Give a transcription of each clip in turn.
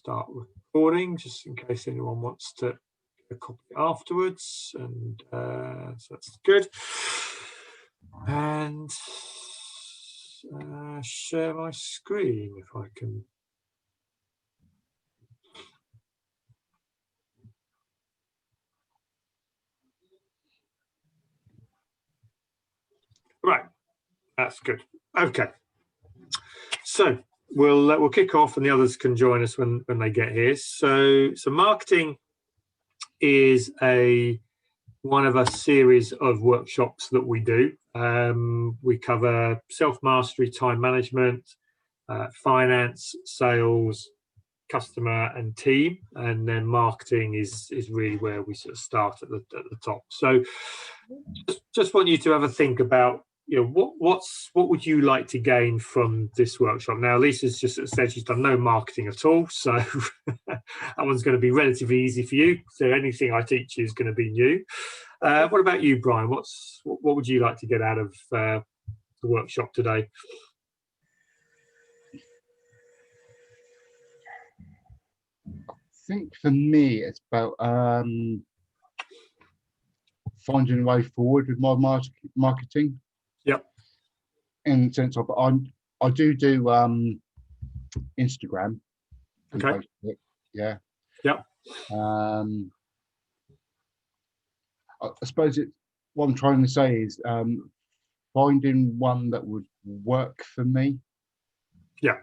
start recording just in case anyone wants to get a copy afterwards, and so that's good. And share my screen if I can. Right, that's good. Okay, so we'll kick off, and the others can join us when they get here. So marketing is one of a series of workshops that we do. We cover self-mastery, time management, finance, sales, customer and team, and then marketing is really where we sort of start at the top. So just want you to have a think about, what would you like to gain from this workshop? Now, Lisa's just said she's done no marketing at all, so that one's going to be relatively easy for you. So anything I teach you is going to be new. What about you, Brian? What would you like to get out of the workshop today? I think for me, it's about finding a way forward with my marketing. Yep. In the sense of I do Instagram. Okay. Facebook, yeah. Yep. I suppose what I'm trying to say is finding one that would work for me. Yeah.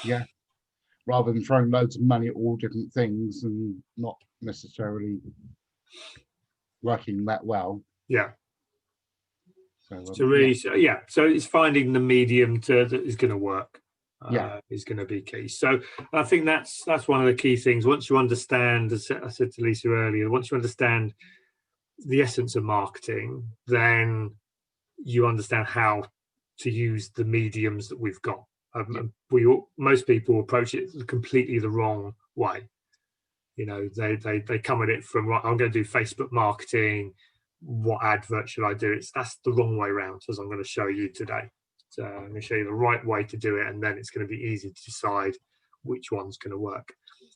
Yeah. Rather than throwing loads of money at all different things and not necessarily working that well. Yeah. So really, yeah. So it's finding the medium that is going to work. Yeah, is going to be key. So I think that's one of the key things. Once you understand, as I said to Lisa earlier, once you understand the essence of marketing, then you understand how to use the mediums that we've got. Most people approach it completely the wrong way. They come at it from, right, I'm going to do Facebook marketing. What advert should I do? That's the wrong way around, as I'm going to show you today. So I'm going to show you the right way to do it, and then it's going to be easy to decide which one's going to work.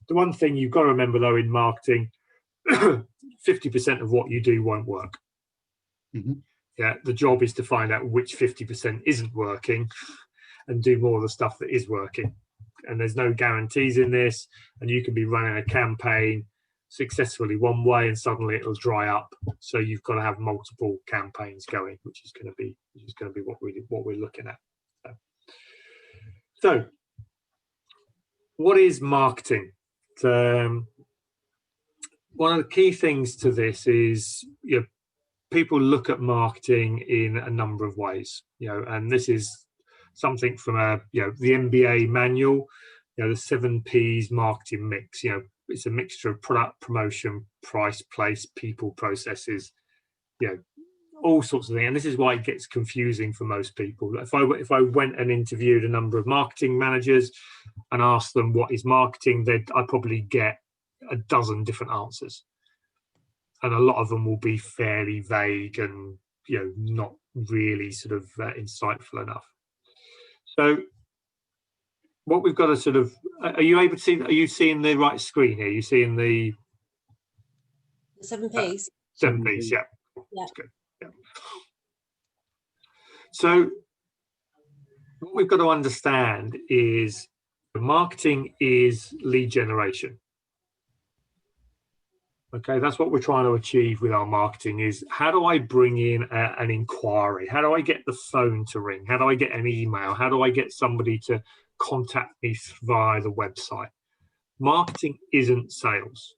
The one thing you've got to remember, though, in marketing, 50% of what you do won't work. Mm-hmm. Yeah, the job is to find out which 50% isn't working and do more of the stuff that is working. And there's no guarantees in this, and you can be running a campaign successfully one way and suddenly it'll dry up. So you've got to have multiple campaigns going, which is going to be what we're looking at. So what is marketing? One of the key things to this is, people look at marketing in a number of ways, and this is something from the MBA manual, the 7 P's marketing mix. It's a mixture of product, promotion, price, place, people, processes, all sorts of things. And this is why it gets confusing for most people. If I went and interviewed a number of marketing managers and asked them what is marketing, I'd probably get a dozen different answers. And a lot of them will be fairly vague and, not really sort of insightful enough. So what we've got to sort of, are you seeing the right screen here? Are you seeing the 7 P's? 7 P's, yeah. Yeah. That's good. Yeah. So what we've got to understand is marketing is lead generation. Okay, that's what we're trying to achieve with our marketing, is how do I bring in an inquiry? How do I get the phone to ring? How do I get an email? How do I get somebody to contact me via the website? Marketing isn't sales.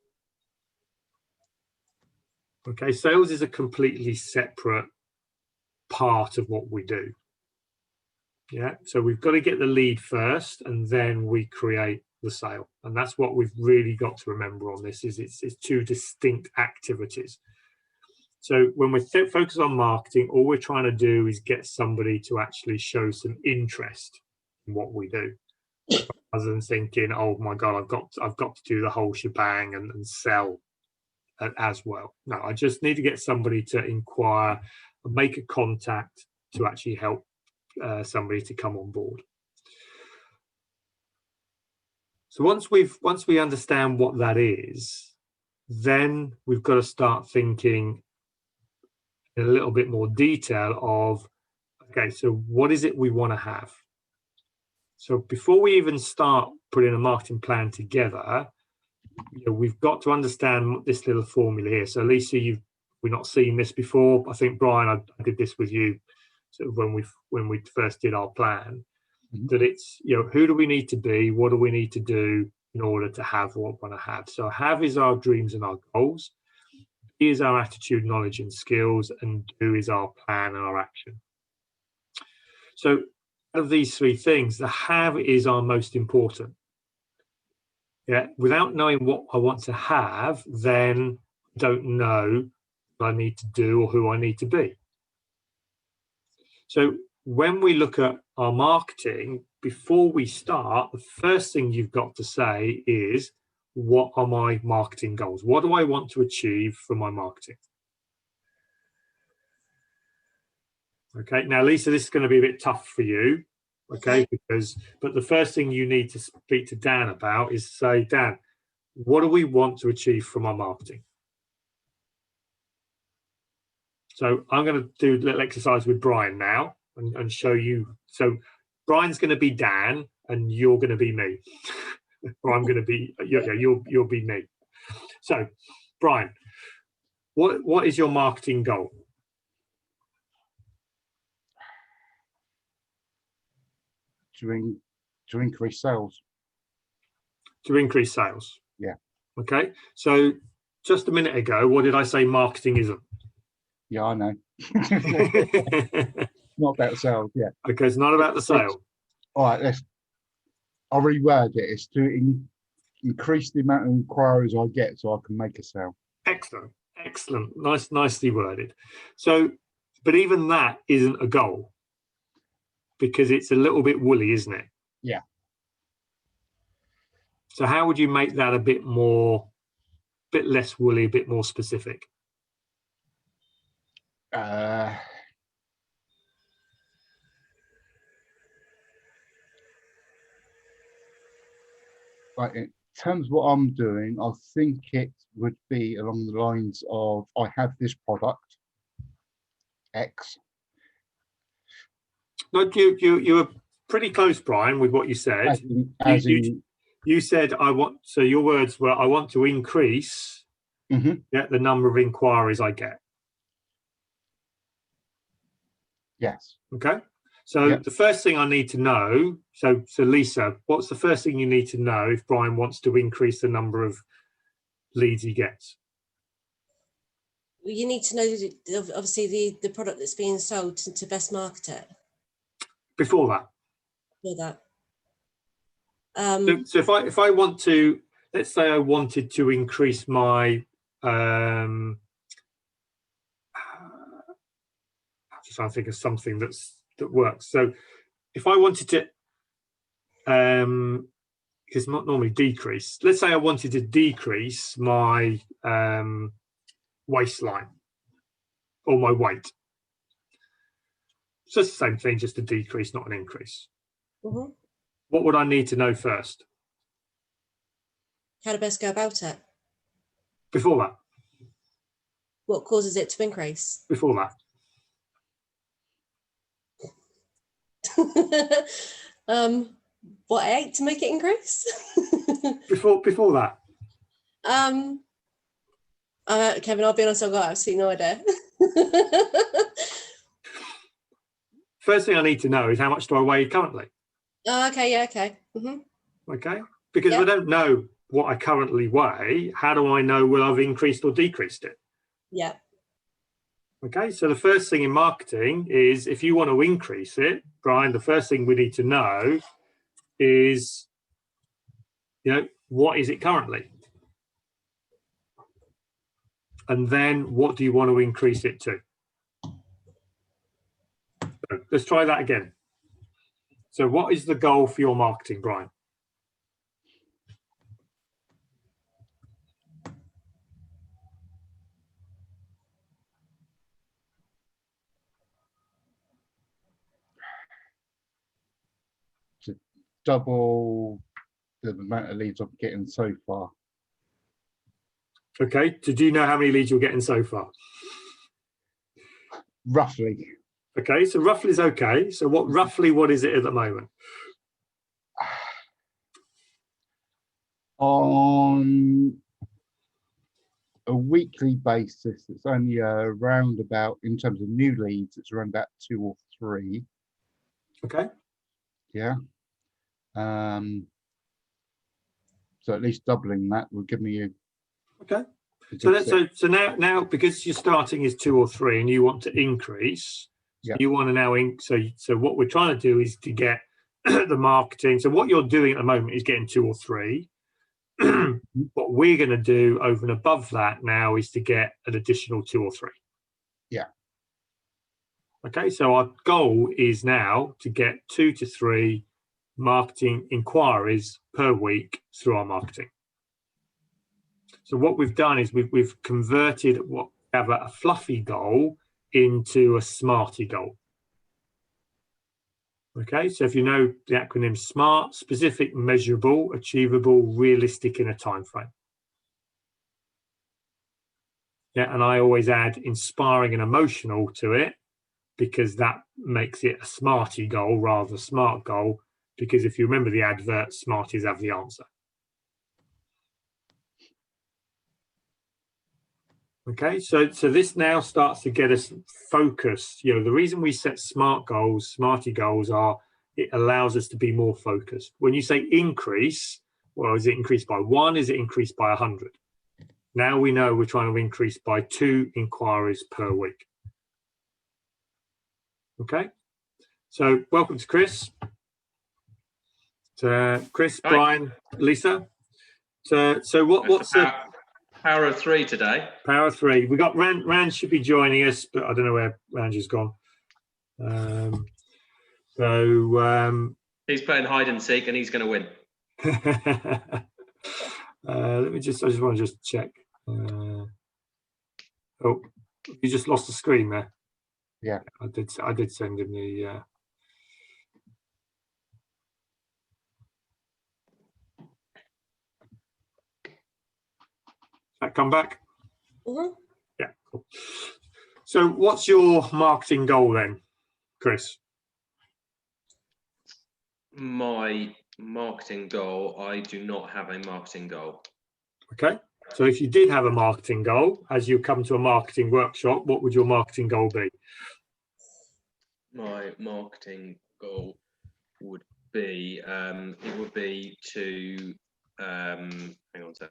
Okay, sales is a completely separate part of what we do. Yeah, so we've got to get the lead first, and then we create the sale. And that's what we've really got to remember on this, is it's 2 distinct activities. So when we focus on marketing, all we're trying to do is get somebody to actually show some interest in what we do, rather than thinking, oh my God, I've got to do the whole shebang and sell as well. No, I just need to get somebody to inquire and make a contact to actually help somebody to come on board. So once we understand what that is, then we've got to start thinking in a little bit more detail of, okay, so what is it we want to have? So before we even start putting a marketing plan together, we've got to understand this little formula here. So Lisa, we've not seen this before. I think Brian, I did this with you sort of when we first did our plan. That it's, who do we need to be? What do we need to do in order to have what we want to have? So have is our dreams and our goals. B is our attitude, knowledge and skills. And do is our plan and our action. So out of these three things, the have is our most important. Yeah. Without knowing what I want to have, then I don't know what I need to do or who I need to be. So when we look at our marketing, before we start, the first thing you've got to say is, what are my marketing goals? What do I want to achieve from my marketing? Okay, now, Lisa, this is going to be a bit tough for you, okay, but the first thing you need to speak to Dan about is say, Dan, what do we want to achieve from our marketing? So I'm going to do a little exercise with Brian now and show you. So Brian's going to be Dan and you're going to be me. Or I'm going to be, you'll be me. So Brian, what is your marketing goal? To increase sales. To increase sales. Yeah. Okay. So just a minute ago, what did I say marketing isn't? Yeah, I know. Not about sales, yeah. Okay, it's not about the sale. All right, I'll reword it. It's to increase the amount of inquiries I get so I can make a sale. Excellent. Excellent. Nicely worded. So, but even that isn't a goal because it's a little bit woolly, isn't it? Yeah. So how would you make that a bit less woolly, a bit more specific? Like in terms of what I'm doing, I think it would be along the lines of, I have this product, X. No, you were pretty close, Brian, with what you said. You said I want. So your words were, I want to increase the number of inquiries I get. Yes. Okay. So the first thing I need to know. So Lisa, what's the first thing you need to know if Brian wants to increase the number of leads he gets? You need to know, obviously, the product that's being sold to best market it. Before that. Before that. So if I want to, let's say I wanted to increase my I'm just trying to think of something that works. So if I wanted to because not normally decrease, let's say I wanted to decrease my waistline or my weight. So it's the same thing, just a decrease, not an increase. What would I need to know first? How to best go about it. Before that. What causes it to increase? Before that. What I ate to make it increase? Before that. Kevin, I'll be honest, I've got absolutely no idea. First thing I need to know is how much do I weigh currently? Okay, yeah, okay. Okay, because if I don't know what I currently weigh, how do I know whether I've increased or decreased it? Yeah. Okay, so the first thing in marketing is, if you want to increase it, Brian, the first thing we need to know is, what is it currently? And then what do you want to increase it to? So let's try that again. So what is the goal for your marketing, Brian? To double the amount of leads I'm getting so far. Okay, so do you know how many leads you're getting so far? Roughly. Okay, so roughly is okay. So what is it at the moment? On a weekly basis, it's only around about, in terms of new leads, it's around about 2 or 3. Okay. Yeah. So at least doubling that will give me Okay. So now because your starting is 2 or 3 and you want to increase, so you want to now so what we're trying to do is to get the marketing. So what you're doing at the moment is getting 2 or 3. What we're going to do over and above that now is to get an additional 2 or 3. Yeah. Okay, so our goal is now to get 2 to 3 marketing inquiries per week through our marketing. So what we've done is we've converted what we have a fluffy goal into a smarty goal. Okay, so if you know the acronym SMART, specific, measurable, achievable, realistic in a time frame. Yeah, and I always add inspiring and emotional to it because that makes it a smarty goal rather than a smart goal. Because if you remember the advert, smarties have the answer. Okay, so this now starts to get us focused. You know, the reason we set SMART goals, smarty goals, are it allows us to be more focused. When you say increase, well, is it increased by 1? Is it increased by 100? Now we know we're trying to increase by 2 inquiries per week. Okay, so welcome to Chris. Chris, Hi. Brian, Lisa. So what's the power of 3 today? Power of 3. We got Rand should be joining us, but I don't know where Rand has gone. He's playing hide and seek, and he's going to win. I just want to check. Oh, you just lost the screen there. Yeah, I did send him the. That come back? Mhm. Yeah. Cool. So, what's your marketing goal then, Chris? My marketing goal, I do not have a marketing goal. Okay. So if you did have a marketing goal, as you come to a marketing workshop, what would your marketing goal be? My marketing goal would be, it would be to, hang on a sec.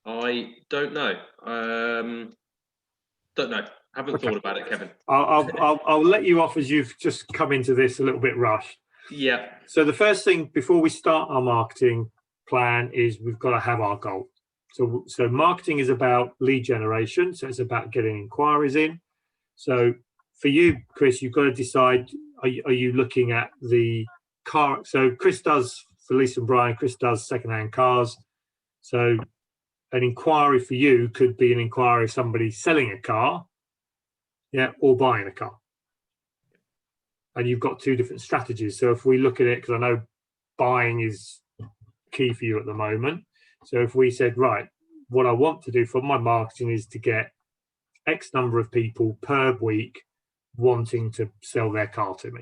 I don't know. Don't know. Haven't thought about it, Kevin. I'll let you off as you've just come into this a little bit rushed. Yeah. So the first thing before we start our marketing plan is we've got to have our goal. So marketing is about lead generation. So it's about getting inquiries in. So for you, Chris, you've got to decide, are you looking at the car? So Chris does, for Lisa and Brian, Chris does secondhand cars. So an inquiry for you could be an inquiry of somebody selling a car, yeah, or buying a car. And you've got 2 different strategies. So if we look at it, because I know buying is key for you at the moment. So if we said, right, what I want to do for my marketing is to get X number of people per week wanting to sell their car to me.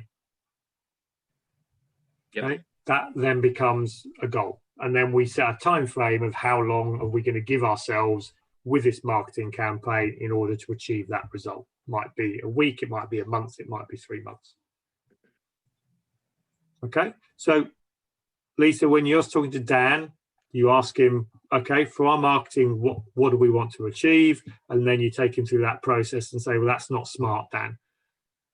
Yep. Okay, that then becomes a goal. And then we set a time frame of how long are we going to give ourselves with this marketing campaign in order to achieve that result. Might be a week, it might be a month, it might be 3 months. Okay, so Lisa, when you're talking to Dan, you ask him, okay, for our marketing, what do we want to achieve? And then you take him through that process and say, well, that's not smart, Dan.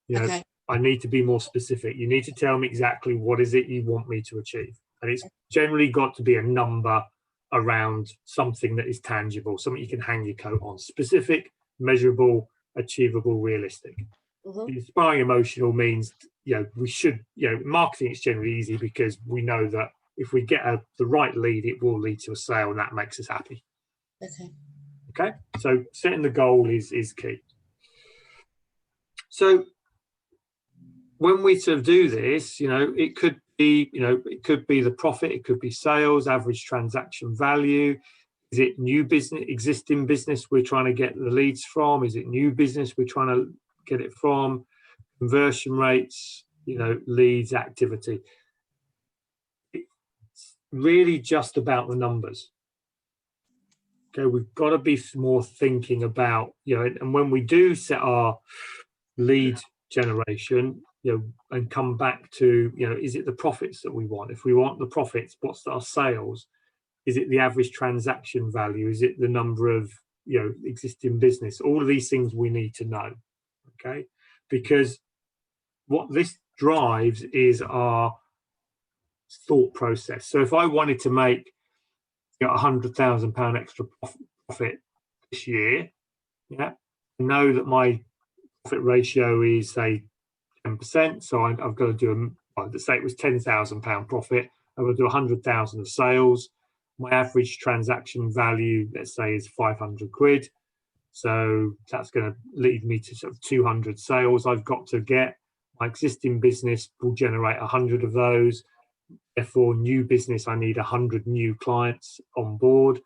You know, Okay. I need to be more specific. You need to tell me exactly what is it you want me to achieve. And it's generally got to be a number around something that is tangible, something you can hang your coat on. Specific, measurable, achievable, realistic. Mhm. Inspiring emotional means, we should, marketing is generally easy because we know that if we get the right lead, it will lead to a sale and that makes us happy. Okay. Okay, so setting the goal is key. So when we sort of do this, it could be, it could be the profit, it could be sales, average transaction value. Is it new business, existing business we're trying to get the leads from? Is it new business we're trying to get it from? Conversion rates, leads, activity. It's really just about the numbers. Okay, we've got to be more thinking about, and when we do set our lead generation, and come back to, is it the profits that we want? If we want the profits, what's our sales? Is it the average transaction value? Is it the number of, existing business? All of these things we need to know, okay? Because what this drives is our thought process. So if I wanted to make £100,000 extra profit this year, I know that my profit ratio is, say, 10%. So I've got to do, let's say it was £10,000 profit. I've got to do 100,000 of sales. My average transaction value, let's say, is 500 quid. So that's going to lead me to sort of 200 sales I've got to get. My existing business will generate 100 of those. Therefore, new business, I need 100 new clients on board.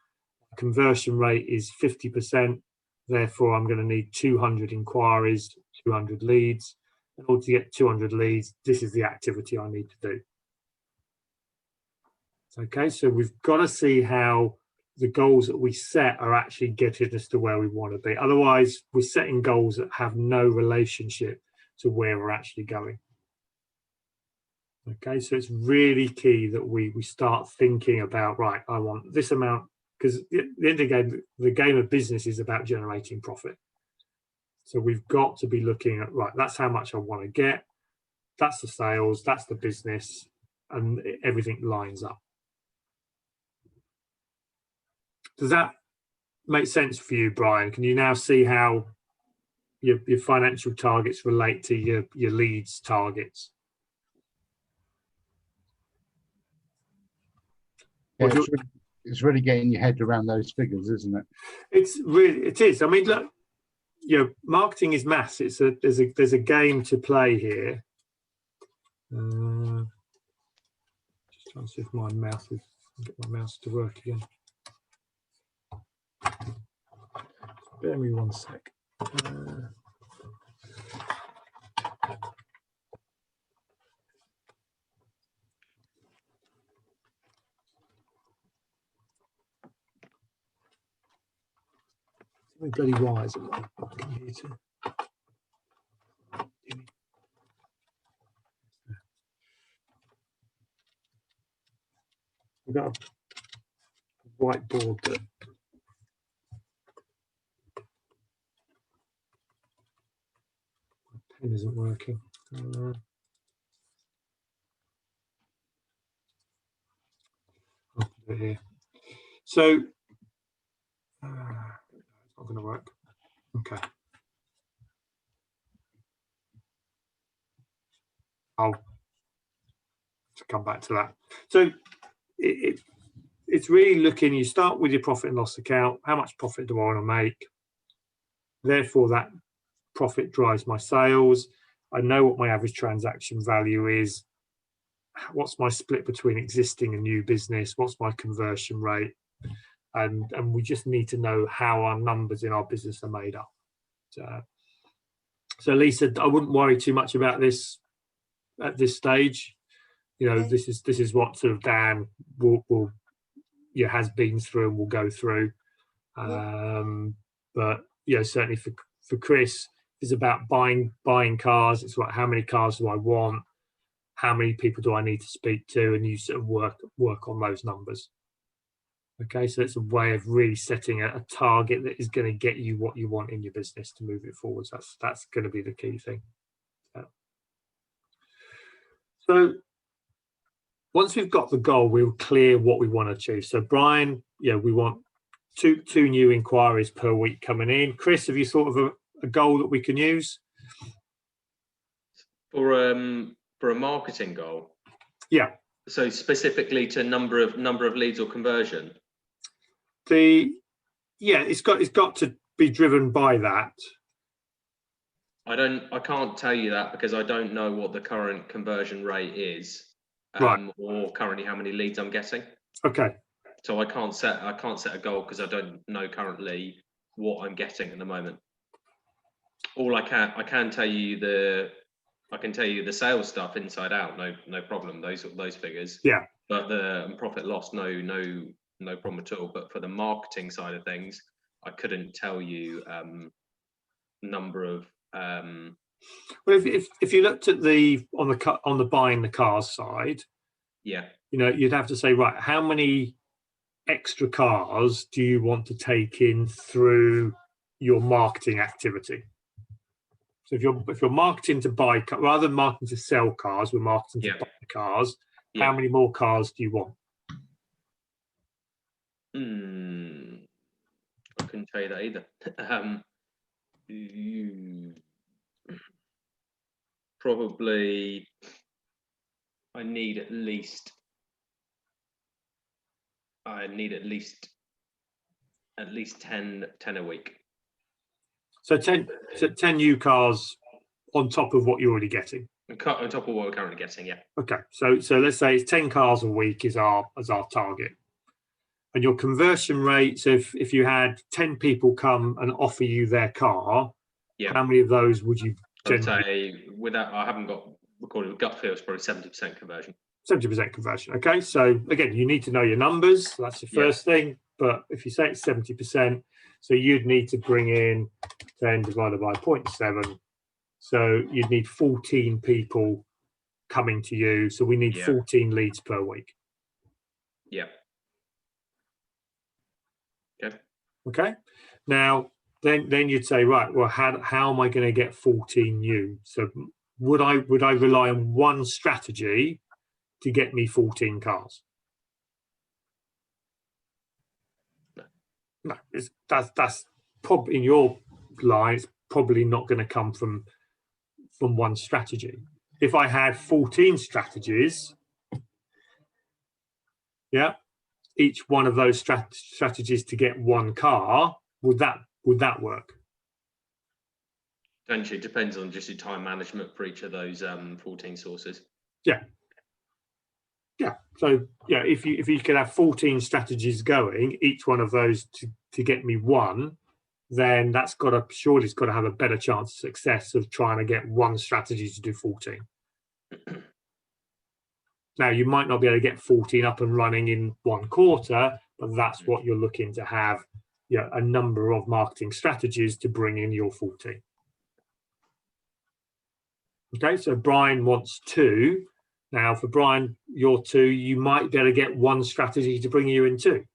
Conversion rate is 50%. Therefore, I'm going to need 200 inquiries, 200 leads. In order to get 200 leads, this is the activity I need to do. Okay, so we've got to see how the goals that we set are actually getting us to where we want to be. Otherwise, we're setting goals that have no relationship to where we're actually going. Okay, so it's really key that we start thinking about, right, I want this amount, because at the end of the game of business is about generating profit. So we've got to be looking at, right, that's how much I want to get, that's the sales, that's the business, and everything lines up. Does that make sense for you, Brian? Can you now see how your financial targets relate to your leads targets? Yeah, it's really getting your head around those figures, isn't it? It is. I mean, look, marketing is maths. There's a game to play here. Just trying to see if my mouse is, get my mouse to work again. Bear me 1 sec. My bloody wires on my computer. We've got a whiteboard that my pen isn't working. I'll put it here. So it's not going to work. Okay. I'll come back to that. So it's really looking, you start with your profit and loss account. How much profit do I want to make? Therefore, that profit drives my sales. I know what my average transaction value is. What's my split between existing and new business? What's my conversion rate? And we just need to know how our numbers in our business are made up. So Lisa, I wouldn't worry too much about this at this stage. Okay. This is what sort of Dan will has been through and will go through. But certainly for Chris, it's about buying cars. It's like, how many cars do I want? How many people do I need to speak to? And you sort of work on those numbers. Okay, so it's a way of really setting a target that is going to get you what you want in your business to move it forwards. That's going to be the key thing. So once we've got the goal, we're clear what we want to achieve. So Brian, we want two new inquiries per week coming in. Chris, have you thought of a goal that we can use for a marketing goal? Yeah. So specifically to number of leads or conversion. The Yeah, it's got to be driven by that. I can't tell you that because I don't know what the current conversion rate is, Right. or currently how many leads I'm getting. Okay. So I can't set a goal because I don't know currently what I'm getting at the moment. All I can tell you the sales stuff inside out, no problem. Those figures. Yeah. But the profit loss, no problem at all. But for the marketing side of things, I couldn't tell you number of. Well, if you looked at on the buying the cars side, Yeah. You'd have to say, right, how many extra cars do you want to take in through your marketing activity? So if you're marketing to buy, rather than marketing to sell cars, we're marketing to buy cars. Yeah. How many more cars do you want? I couldn't tell you that either. Probably, I need at least 10 a week. So 10 new cars on top of what you're already getting. On top of what we're currently getting, yeah. Okay, so let's say it's 10 cars a week is our target. And your conversion rates, if you had 10 people come and offer you their car, how many of those would you generally? I'd say, I haven't got recorded, gut feel it's probably 70% conversion. 70% conversion. Okay, so again, you need to know your numbers. That's the first thing. But if you say it's 70%, so you'd need to bring in 10 divided by 0.7. So you'd need 14 people coming to you. So we need 14 leads per week. Yeah. Okay. Okay. Now, then you'd say, right, well, how am I going to get 14 new? So would I rely on one strategy to get me 14 cars? No, that's probably in your line. It's probably not going to come from one strategy. If I had 14 strategies, each one of those strategies to get one car, would that work? Potentially, it depends on just your time management for each of those 14 sources. Yeah. So if you could have 14 strategies going, each one of those to get me one, then it's got to have a better chance of success of trying to get one strategy to do 14. Now, you might not be able to get 14 up and running in 1 quarter, but that's what you're looking to have, a number of marketing strategies to bring in your 14. Okay, so Brian wants 2. Now, for Brian, your 2, you might be able to get 1 strategy to bring you in 2.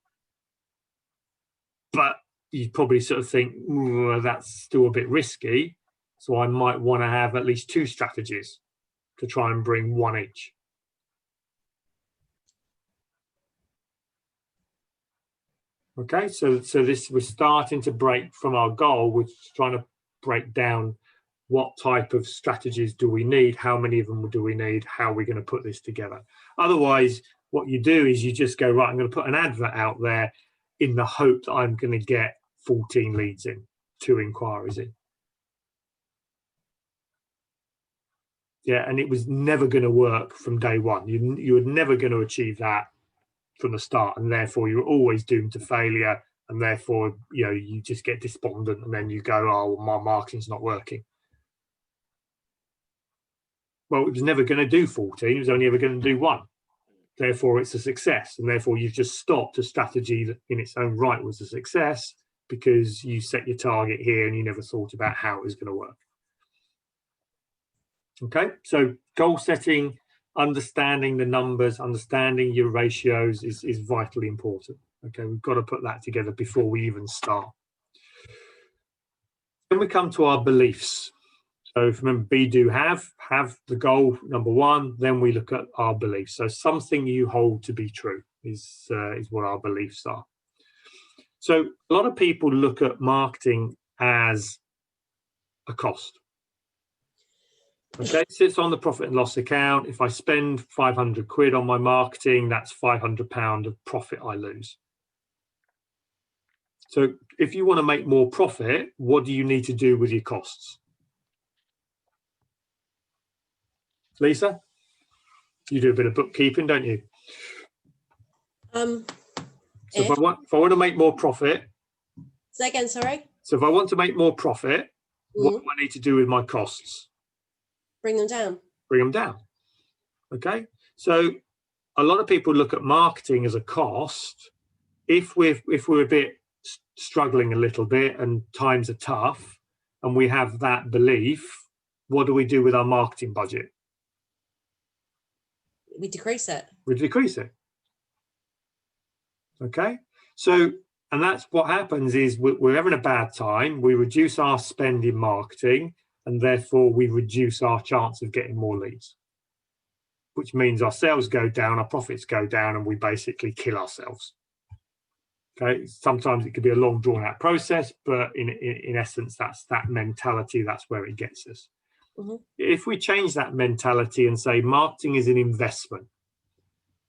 But you probably sort of think, that's still a bit risky. So I might want to have at least 2 strategies to try and bring 1 each. Okay, so this, we're starting to break from our goal. We're trying to break down what type of strategies do we need, how many of them do we need, how are we going to put this together. Otherwise, what you do is you just go, right, I'm going to put an advert out there in the hope that I'm going to get 14 leads in, 2 inquiries in. Yeah, and it was never going to work from day one. You were never going to achieve that from the start, and therefore you're always doomed to failure, and therefore you just get despondent, and then you go, oh, my marketing's not working. Well, it was never going to do 14. It was only ever going to do 1. Therefore, it's a success, and therefore you've just stopped a strategy that in its own right was a success because you set your target here and you never thought about how it was going to work. Okay, so goal setting, understanding the numbers, understanding your ratios is vitally important. Okay, we've got to put that together before we even start. Then we come to our beliefs. So if you remember, be, do, have the goal, number 1, then we look at our beliefs. So something you hold to be true is what our beliefs are. So a lot of people look at marketing as a cost. Okay, it sits on the profit and loss account. If I spend 500 quid on my marketing, that's £500 of profit I lose. So if you want to make more profit, what do you need to do with your costs? Lisa, you do a bit of bookkeeping, don't you? So if I want to make more profit. Say again, sorry. So if I want to make more profit, what do I need to do with my costs? Bring them down. Bring them down. Okay. So a lot of people look at marketing as a cost. If we're a bit struggling a little bit and times are tough and we have that belief, what do we do with our marketing budget? We decrease it. We decrease it. Okay. So, and that's what happens is we're having a bad time. We reduce our spend in marketing and therefore we reduce our chance of getting more leads, which means our sales go down, our profits go down, and we basically kill ourselves. Okay. Sometimes it could be a long drawn out process, but in essence, that's that mentality. That's where it gets us. If we change that mentality and say marketing is an investment,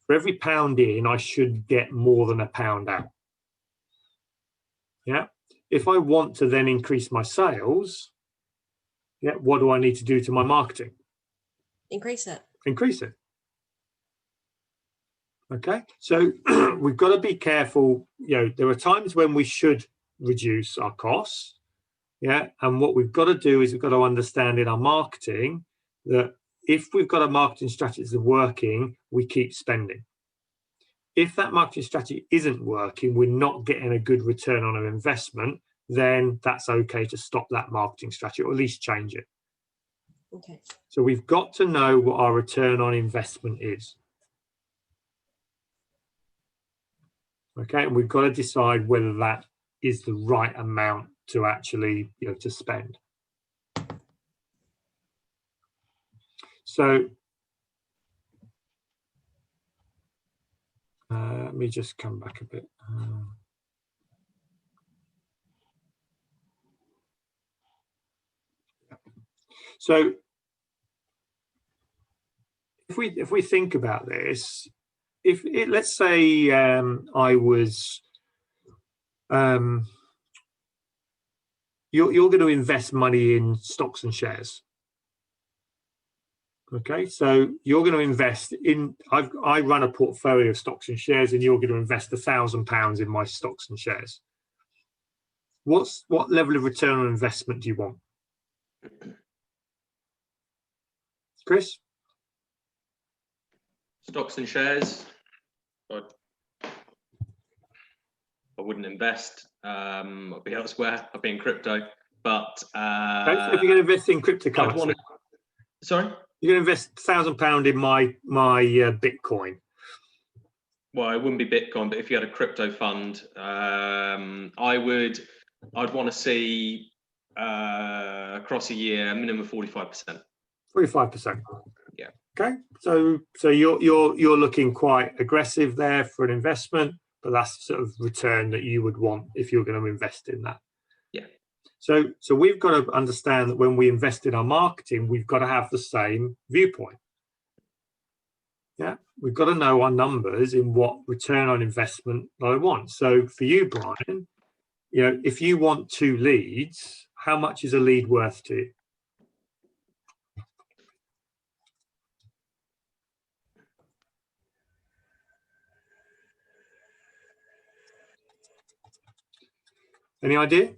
for every pound in, I should get more than a pound out. Yeah. If I want to then increase my sales, yeah, what do I need to do to my marketing? Increase it. Increase it. Okay. So we've got to be careful. You know, there are times when we should reduce our costs. Yeah. And what we've got to do is we've got to understand in our marketing that if we've got a marketing strategy that's working, we keep spending. If that marketing strategy isn't working, we're not getting a good return on our investment, then that's okay to stop that marketing strategy or at least change it. Okay. So we've got to know what our return on investment is. Okay. And we've got to decide whether that is the right amount to actually, you know, to spend. So let me just come back a bit. So if we think about this, let's say I was you're going to invest money in stocks and shares. Okay, so you're going to invest in. I run a portfolio of stocks and shares, and you're going to invest £1,000 in my stocks and shares. What level of return on investment do you want, Chris? Stocks and shares. I wouldn't invest. I'd be elsewhere. I'd be in crypto. But Okay, so if you're going to invest in cryptocurrency, sorry, you're going to invest £1,000 in my Bitcoin. Well, it wouldn't be Bitcoin, but if you had a crypto fund, I'd want to see across a year a minimum of 45%. 45%. Yeah. Okay. So you're looking quite aggressive there for an investment, but that's the sort of return that you would want if you're going to invest in that. Yeah. So we've got to understand that when we invest in our marketing, we've got to have the same viewpoint. Yeah, we've got to know our numbers in what return on investment I want. So for you, Brian, you know, if you want 2 leads, how much is a lead worth to you? Any idea?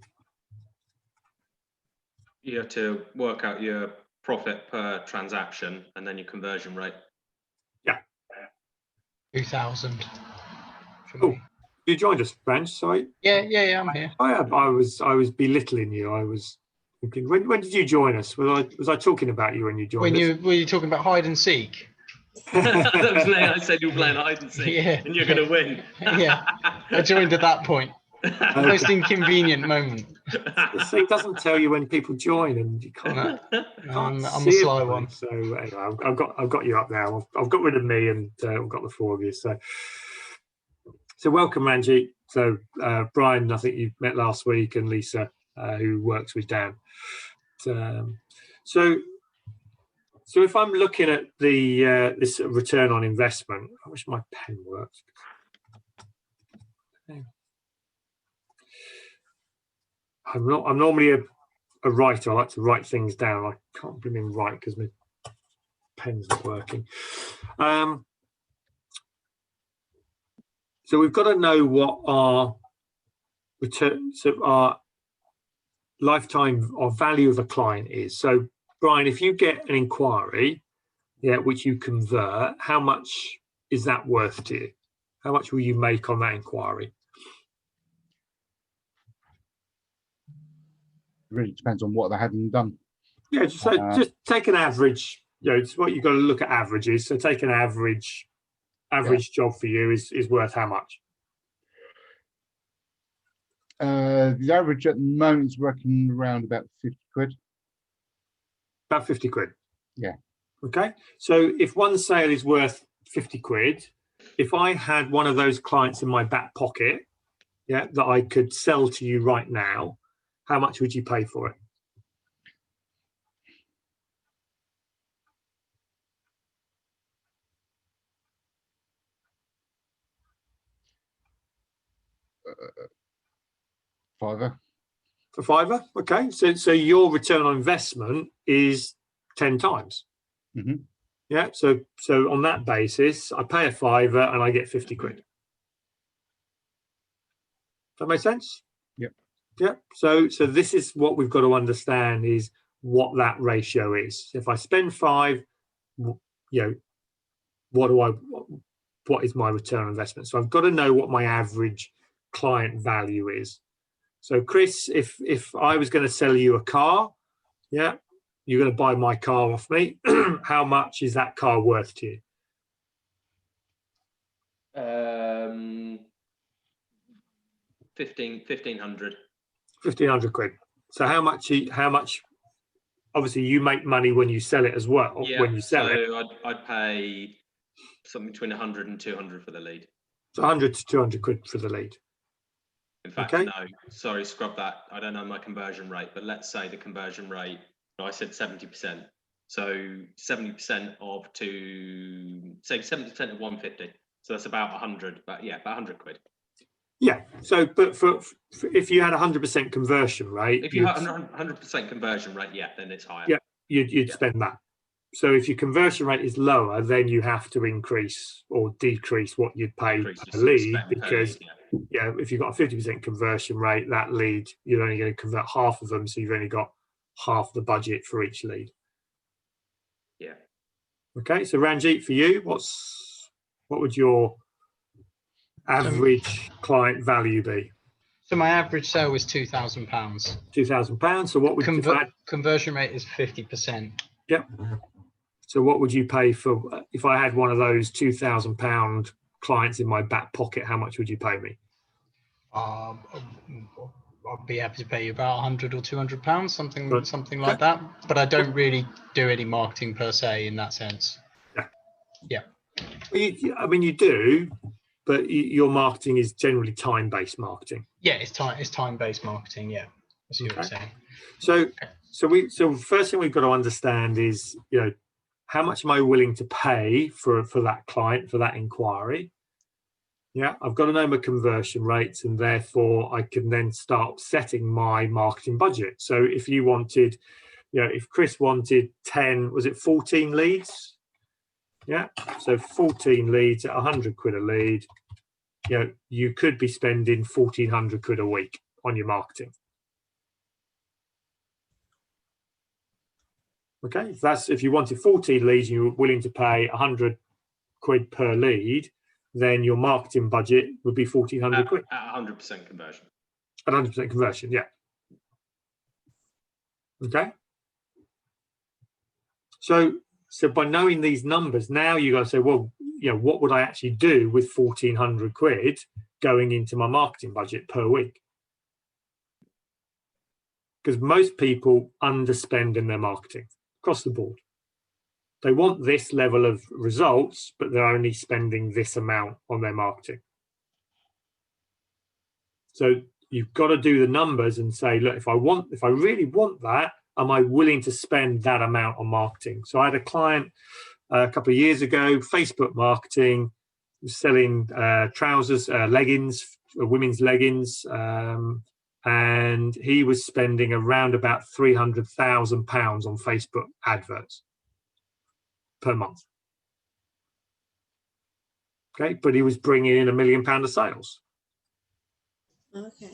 You have to work out your profit per transaction and then your conversion rate. Yeah. 2,000. Oh, you joined us, Branch. Sorry. Yeah, I'm here. I was belittling you. I was thinking, when did you join us? Was I talking about you when you joined us? Were you talking about hide and seek? That was me. I said you were playing hide and seek, Yeah. and you're going to win. Yeah, I joined at that point. Okay. Most inconvenient moment. So it doesn't tell you when people join, and you can't. I'm a see sly everybody. one. So anyway, I've got you up now. I've got rid of me, and I've got the 4 of you. So welcome, Ranjit. So Brian, I think you met last week, and Lisa, who works with Dan. So if I'm looking at the this return on investment, I wish my pen worked. I'm normally a writer. I like to write things down. I can't bring in write because my pen's not working. So we've got to know what our return, so our lifetime or value of a client is. So Brian, if you get an inquiry, which you convert, how much is that worth to you? How much will you make on that inquiry? It really depends on what they hadn't done. Yeah, just take an average. It's what you've got to look at averages. So take an average job for you is worth how much? The average at the moment is working around about 50 quid. About 50 quid. Yeah. Okay. So if one sale is worth 50 quid, if I had one of those clients in my back pocket, that I could sell to you right now, how much would you pay for it? £5. For £5? Okay. So your return on investment is 10 times. Mm-hmm. Yeah. So on that basis, I pay a £5 and I get 50 quid. Does that make sense? Yep. Yeah. So this is what we've got to understand is what that ratio is. If I spend 5, what is my return on investment? So I've got to know what my average client value is. So Chris, if I was going to sell you a car, you're going to buy my car off me. How much is that car worth to you? 1,500. 1,500 quid. So how much? Obviously, you make money when you sell it as well. Yeah, when you sell it, I'd pay something between 100 and 200 for the lead. So 100 to 200 quid for the lead. In fact, Okay. No, sorry, scrub that. I don't know my conversion rate, but let's say the conversion rate, I said 70%. So 70% of 70% of 150. So that's about 100, but about 100 quid. Yeah. So, but for if you had 100% conversion rate, if you had 100% conversion rate, then it's higher. Yeah, you'd spend that. So if your conversion rate is lower, then you have to increase or decrease what you'd pay per lead, because if you've got a 50% conversion rate, that lead, you're only going to convert half of them, so you've only got half the budget for each lead. Yeah. Okay, so Ranjit, for you, what would your average client value be? So my average sale was £2,000. £2,000. So what would conversion rate is 50%. Yep. So what would you pay for if I had one of those £2,000 clients in my back pocket? How much would you pay me? I'd be happy to pay you about £100 or £200, something like that. But I don't really do any marketing per se in that sense. Yeah. Well, you do, but your marketing is generally time-based marketing. Yeah, it's time-based marketing. Yeah, I see what you're saying. So first thing we've got to understand is, how much am I willing to pay for that client, for that inquiry? Yeah, I've got to know my conversion rates, and therefore I can then start setting my marketing budget. So if you wanted, if Chris wanted 14 leads? Yeah, so 14 leads at 100 quid a lead, you could be spending 1,400 quid a week on your marketing. Okay, if you wanted 14 leads and you were willing to pay 100 quid per lead, then your marketing budget would be 1,400 quid. At 100% conversion. At 100% conversion, yeah. Okay. So by knowing these numbers, now you got to say, well, what would I actually do with 1,400 quid going into my marketing budget per week? Because most people underspend in their marketing across the board. They want this level of results, but they're only spending this amount on their marketing. So you've got to do the numbers and say, look, if I really want that, am I willing to spend that amount on marketing? So I had a client a couple of years ago, Facebook marketing, selling trousers, leggings, women's leggings, and he was spending around about £300,000 on Facebook adverts per month. Okay, but he was bringing in £1 million of sales. Okay.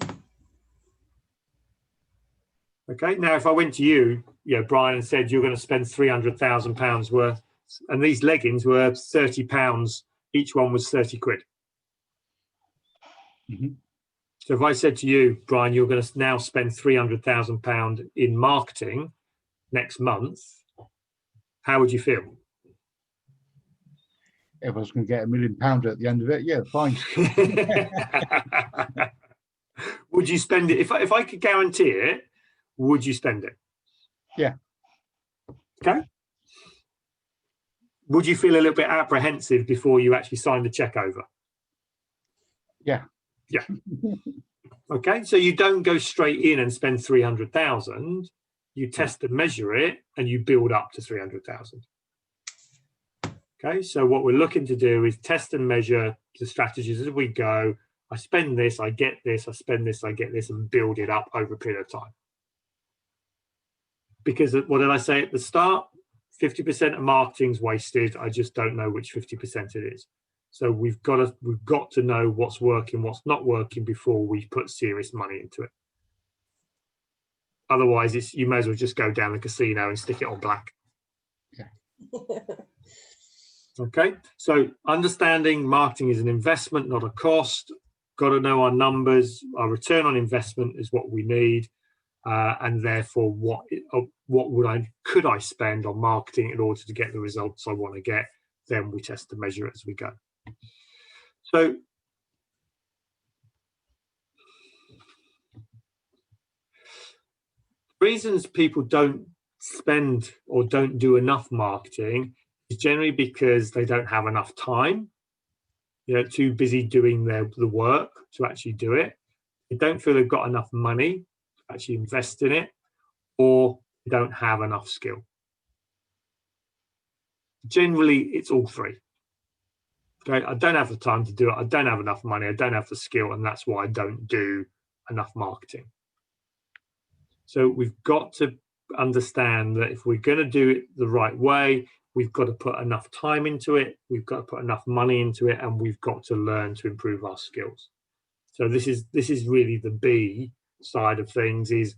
Okay, now if I went to you, Brian, and said you're going to spend £300,000 worth, and these leggings were £30, each one was 30 quid. Mm-hmm. So if I said to you, Brian, you're going to now spend £300,000 in marketing next month, how would you feel? If I was going to get £1 million at the end of it, yeah, fine. Would you spend it? If I could guarantee it, would you spend it? Yeah. Okay. Would you feel a little bit apprehensive before you actually signed the check over? Yeah. Yeah. Okay. So you don't go straight in and spend 300,000. You test and measure it, and you build up to 300,000. Okay. So what we're looking to do is test and measure the strategies as we go. I spend this, I get this, I spend this, I get this, and build it up over a period of time. Because what did I say at the start? 50% of marketing's wasted. I just don't know which 50% it is. So we've got to know what's working, what's not working before we put serious money into it. Otherwise, you may as well just go down the casino and stick it on black. Yeah. Okay. So understanding marketing is an investment, not a cost. Got to know our numbers. Our return on investment is what we need. And therefore, could I spend on marketing in order to get the results I want to get? Then we test and measure it as we go. So reasons people don't spend or don't do enough marketing is generally because they don't have enough time. Too busy doing the work to actually do it. They don't feel they've got enough money to actually invest in it, or they don't have enough skill. Generally, it's all three. Okay, I don't have the time to do it. I don't have enough money. I don't have the skill, and that's why I don't do enough marketing. So we've got to understand that if we're going to do it the right way, we've got to put enough time into it. We've got to put enough money into it, and we've got to learn to improve our skills. So this is really the B side of things. Is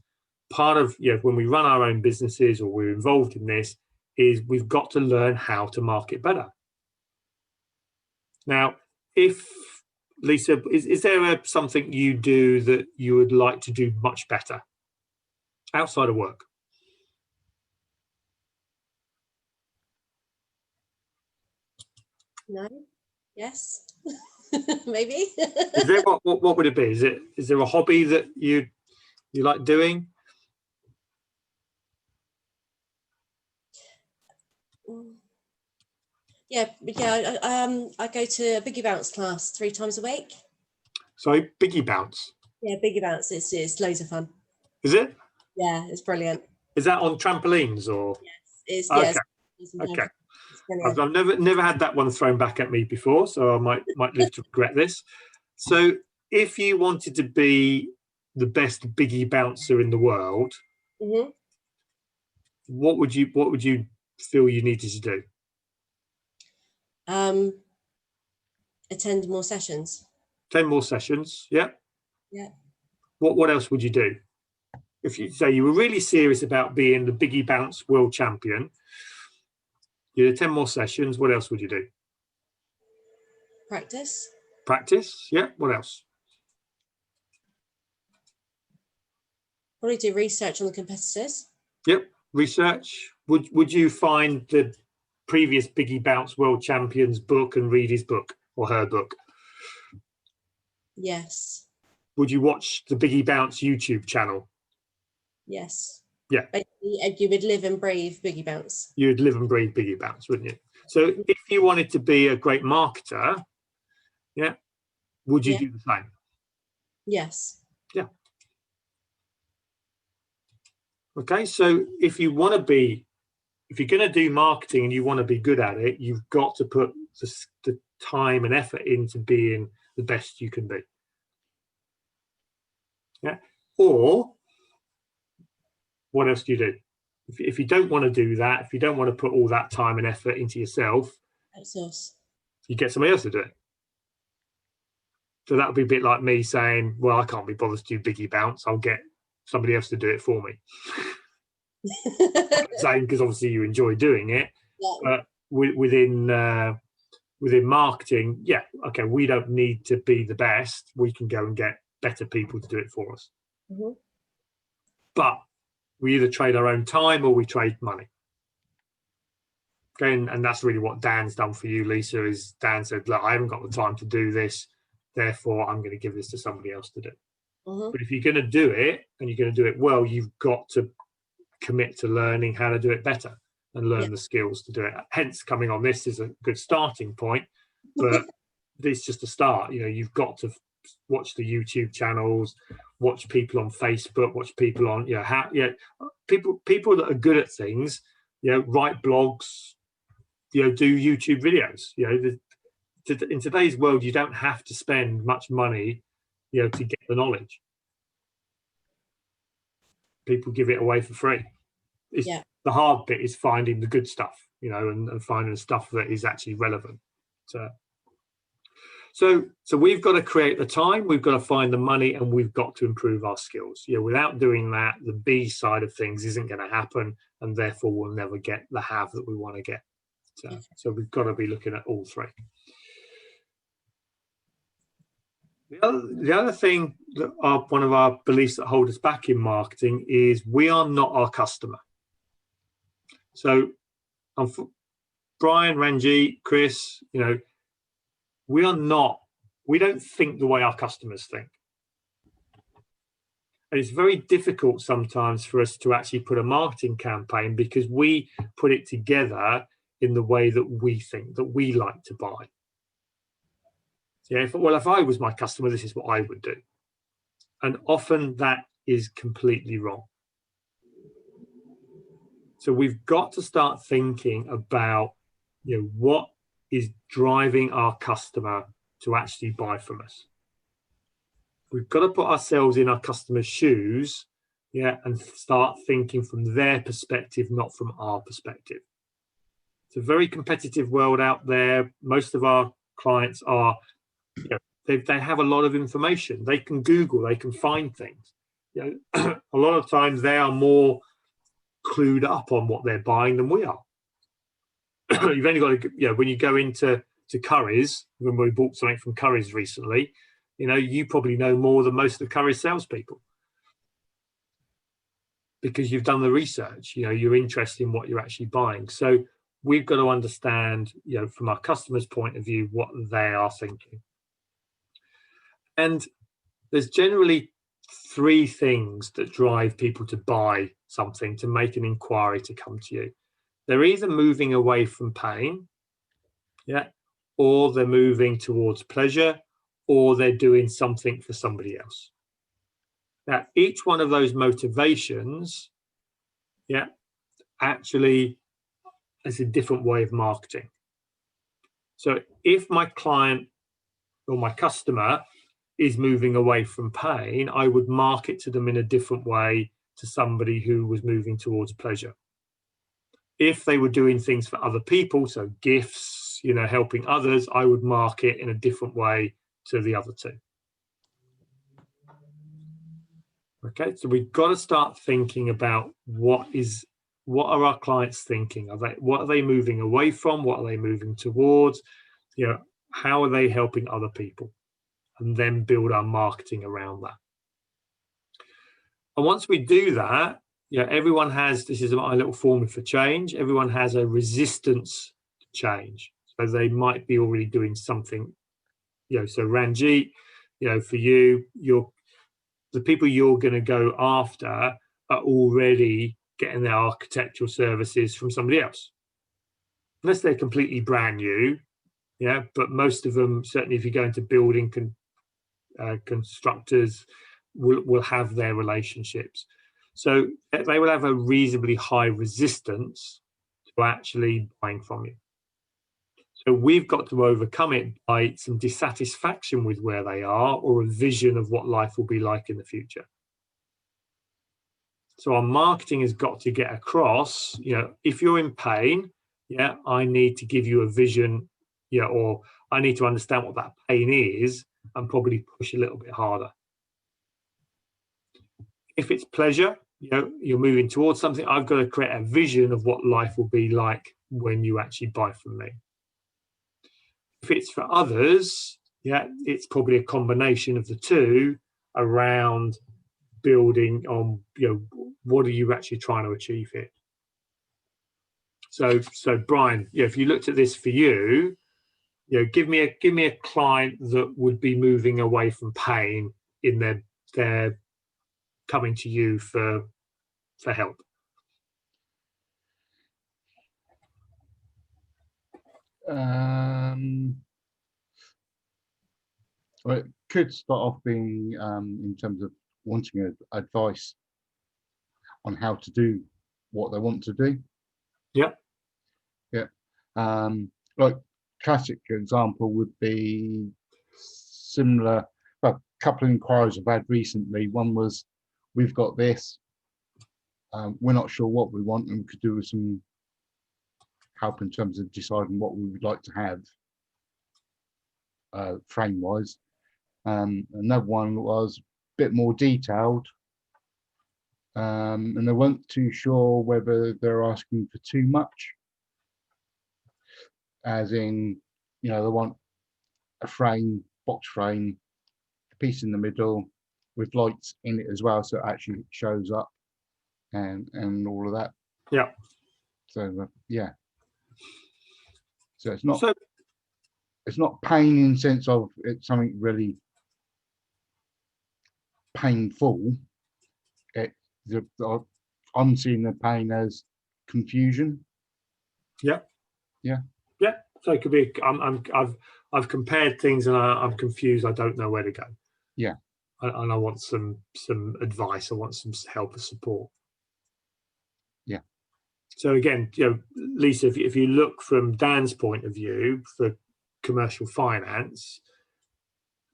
part of when we run our own businesses or we're involved in this, is we've got to learn how to market better. Now, Lisa, is there something you do that you would like to do much better outside of work? No. Yes. Maybe. Is there what would it be? Is there a hobby that you like doing? Yeah. I go to a biggie bounce class 3 times a week. Sorry, biggie bounce. Yeah, biggie bounce. It's loads of fun. Is it? Yeah, it's brilliant. Is that on trampolines or? Yes. Okay. Yes, Okay. It's I've never had that one thrown back at me before, so I might live to regret this. So, if you wanted to be the best biggie bouncer in the world, mm-hmm. what would you feel you needed to do? Attend more sessions. 10 more sessions. Yeah. Yeah. What else would you do? If you say you were really serious about being the biggie bounce world champion, you did 10 more sessions. What else would you do? Practice. Practice. Yeah. What else? Probably do research on the competitors. Yep. Research. Would you find the previous biggie bounce world champion's book and read his book or her book? Yes. Would you watch the Biggie Bounce YouTube channel? Yes. Yeah. Basically, you would live and breathe Biggie Bounce. You'd live and breathe Biggie Bounce, wouldn't you? So if you wanted to be a great marketer, yeah, would you do the same? Yes. Yeah. Okay, so if you're going to do marketing and you want to be good at it, you've got to put the time and effort into being the best you can be. Yeah. Or what else do you do? If you don't want to do that, if you don't want to put all that time and effort into yourself, Outsource. you get somebody else to do it. So that would be a bit like me saying, well, I can't be bothered to do Biggie Bounce. I'll get somebody else to do it for me. Saying because obviously you enjoy doing it, Yeah. but within marketing, yeah, okay, we don't need to be the best. We can go and get better people to do it for us. Mhm. But we either trade our own time or we trade money. Okay, and that's really what Dan's done for you, Lisa. Is Dan said, look, I haven't got the time to do this, therefore I'm going to give this to somebody else to do. Mhm. But if you're going to do it and you're going to do it well, you've got to commit to learning how to do it better and learn the skills to do it. Hence, coming on this is a good starting point, but it's just a start. You know, you've got to watch the YouTube channels, watch people on Facebook, watch people on, people that are good at things, write blogs, do YouTube videos. In today's world, you don't have to spend much money, to get the knowledge. People give it away for free. The hard bit is finding the good stuff, and finding the stuff that is actually relevant. So we've got to create the time, we've got to find the money, and we've got to improve our skills. Without doing that, the B side of things isn't going to happen, and therefore we'll never get the have that we want to get. So we've got to be looking at all three. The other thing that one of our beliefs that hold us back in marketing is we are not our customer. So Brian, Ranjit, Chris, we don't think the way our customers think. And it's very difficult sometimes for us to actually put a marketing campaign because we put it together in the way that we think, that we like to buy. If I was my customer, this is what I would do. And often that is completely wrong. So we've got to start thinking about, what is driving our customer to actually buy from us. We've got to put ourselves in our customer's shoes, and start thinking from their perspective, not from our perspective. It's a very competitive world out there. Most of our clients are, they have a lot of information. They can Google, they can find things. A lot of times they are more clued up on what they're buying than we are. You've only got to, when you go into Currys, when we bought something from Currys recently, you probably know more than most of the Currys salespeople because you've done the research. You're interested in what you're actually buying. So we've got to understand, from our customer's point of view, what they are thinking. And there's generally three things that drive people to buy something, to make an inquiry, to come to you. They're either moving away from pain, or they're moving towards pleasure, or they're doing something for somebody else. Now, each one of those motivations, actually is a different way of marketing. So if my client or my customer is moving away from pain, I would market to them in a different way to somebody who was moving towards pleasure. If they were doing things for other people, so gifts, helping others, I would market in a different way to the other two. Okay, so we've got to start thinking about what are our clients thinking? What are they moving away from? What are they moving towards? How are they helping other people? And then build our marketing around that. And once we do that, everyone has, this is my little formula for change, everyone has a resistance to change. So they might be already doing something, so Ranjit, for you, the people you're going to go after are already getting their architectural services from somebody else. Unless they're completely brand new, but most of them, certainly if you go into building constructors, will have their relationships. So they will have a reasonably high resistance to actually buying from you. So we've got to overcome it by some dissatisfaction with where they are, or a vision of what life will be like in the future. So our marketing has got to get across, if you're in pain, I need to give you a vision, or I need to understand what that pain is and probably push a little bit harder. If it's pleasure, you're moving towards something, I've got to create a vision of what life will be like when you actually buy from me. If it's for others, it's probably a combination of the two around building on, what are you actually trying to achieve here? So Brian, if you looked at this for you, give me a client that would be moving away from pain in their coming to you for help. Well, it could start off being in terms of wanting advice on how to do what they want to do. Yeah. Like classic example would be similar. Well, a couple of inquiries I've had recently. One was, we've got this. We're not sure what we want, and we could do with some help in terms of deciding what we would like to have frame-wise. Another one was a bit more detailed, and they weren't too sure whether they're asking for too much, as in, they want a frame, box frame, a piece in the middle with lights in it as well, so it actually shows up and all of that. Yeah. So so it's not pain in the sense of it's something really painful. I'm seeing the pain as confusion. Yeah. So it could be, I've compared things and I'm confused. I don't know where to go. Yeah. And I want some advice. I want some help and support. Yeah. So again, Lisa, if you look from Dan's point of view for commercial finance,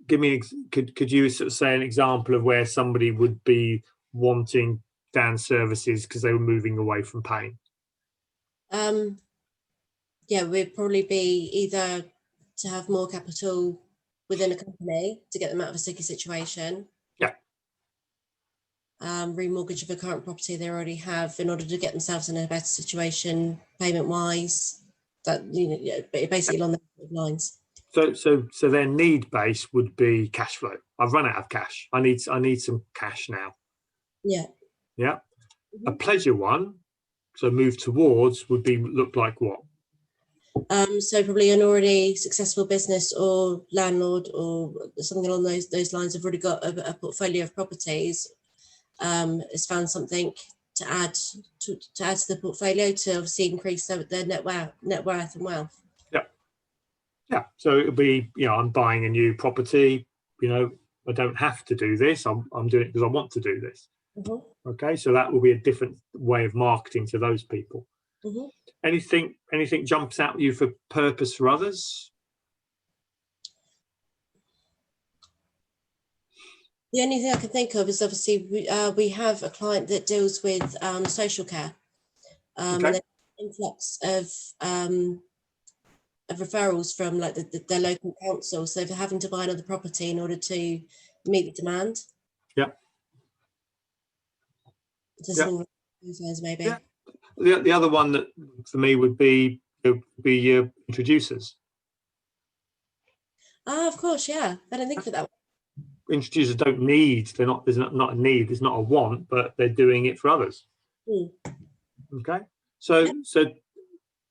could you sort of say an example of where somebody would be wanting Dan's services because they were moving away from pain? We'd probably be either to have more capital within a company to get them out of a sticky situation. Yeah. Remortgage of a current property they already have in order to get themselves in a better situation payment wise. That basically along those lines. So their need base would be cash flow. I've run out of cash. I need some cash now. Yeah. Yeah. Mm-hmm. A pleasure one, so move towards, would look like what? So probably an already successful business or landlord or something along those lines have already got a portfolio of properties. Has found something to add to the portfolio to obviously increase their net worth and wealth. Yeah. So it'll be, I'm buying a new property. I don't have to do this. I'm doing it because I want to do this. Mm-hmm. Okay. So that will be a different way of marketing to those people. Mm-hmm. Anything jumps out at you for purpose for others? The only thing I can think of is obviously we have a client that deals with social care, and an influx of referrals from like their local council. So they're having to buy another property in order to meet the demand. Yeah. So maybe. Yeah. The other one that for me would be introducers. Of course, yeah. I didn't think of that. Introducers don't need. There's not a need. There's not a want, but they're doing it for others. Mm. Okay. So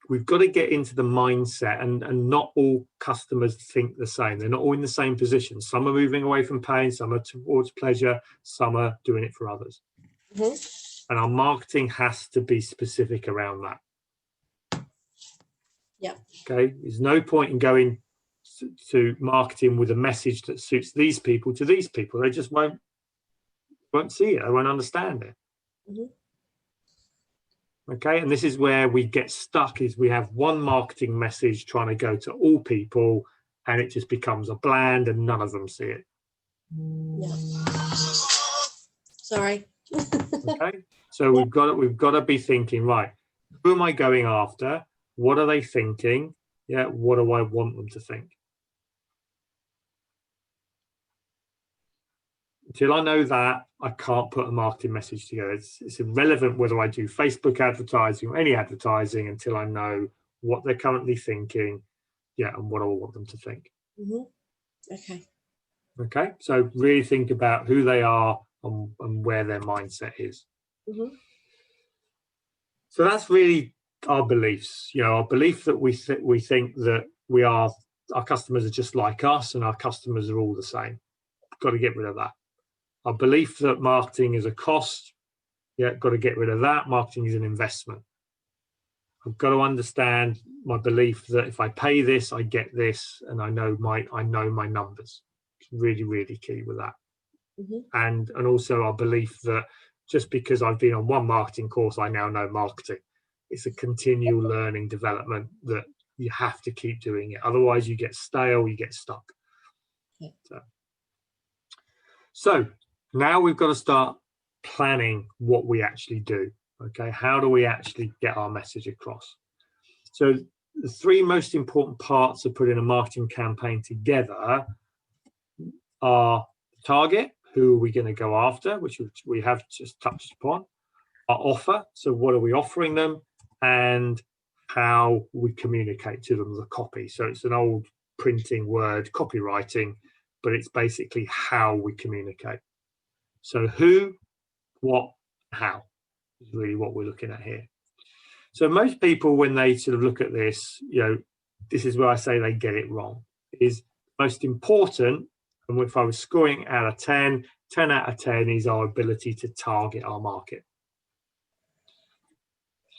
we've got to get into the mindset, and not all customers think the same. They're not all in the same position. Some are moving away from pain. Some are towards pleasure. Some are doing it for others. Mm-hmm. And our marketing has to be specific around that. Yeah. Okay. There's no point in going to marketing with a message that suits these people to these people. They just won't see it. They won't understand it. Mm-hmm. Okay. And this is where we get stuck, is we have one marketing message trying to go to all people, and it just becomes a bland and none of them see it. Yeah. Sorry. Okay. So we've got to be thinking, right, who am I going after? What are they thinking? Yeah, what do I want them to think? Until I know that, I can't put a marketing message together. It's irrelevant whether I do Facebook advertising or any advertising until I know what they're currently thinking, yeah, and what I want them to think. Okay. Okay, so really think about who they are and where their mindset is. So that's really our beliefs. You know, our belief that we think that our customers are just like us, and our customers are all the same. Got to get rid of that. Our belief that marketing is a cost, yeah, got to get rid of that. Marketing is an investment. I've got to understand my belief that if I pay this, I get this, and I know my numbers. It's really, really key with that. And also our belief that just because I've been on one marketing course, I now know marketing. It's a continual learning development that you have to keep doing it. Otherwise, you get stale, you get stuck. So now we've got to start planning what we actually do. Okay, how do we actually get our message across? So the three most important parts of putting a marketing campaign together are target, who are we going to go after, which we have just touched upon, our offer, so what are we offering them, and how we communicate to them, the copy. So it's an old printing word, copywriting, but it's basically how we communicate. So who, what, how is really what we're looking at here. So most people, when they sort of look at this, you know, this is where I say they get it wrong. Is most important, and if I was scoring out of 10, 10 out of 10 is our ability to target our market.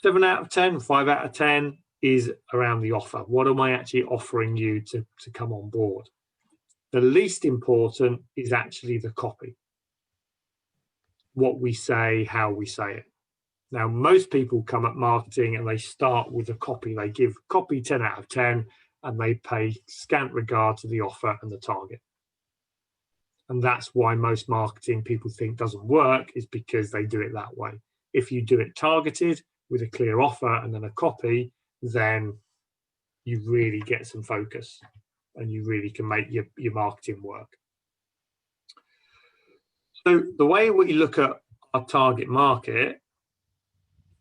7 out of 10, 5 out of 10 is around the offer. What am I actually offering you to come on board? The least important is actually the copy. What we say, how we say it. Now, most people come at marketing and they start with a copy. They give copy 10 out of 10 and they pay scant regard to the offer and the target. And that's why most marketing people think doesn't work, is because they do it that way. If you do it targeted with a clear offer and then a copy, then you really get some focus and you really can make your marketing work. So the way we look at our target market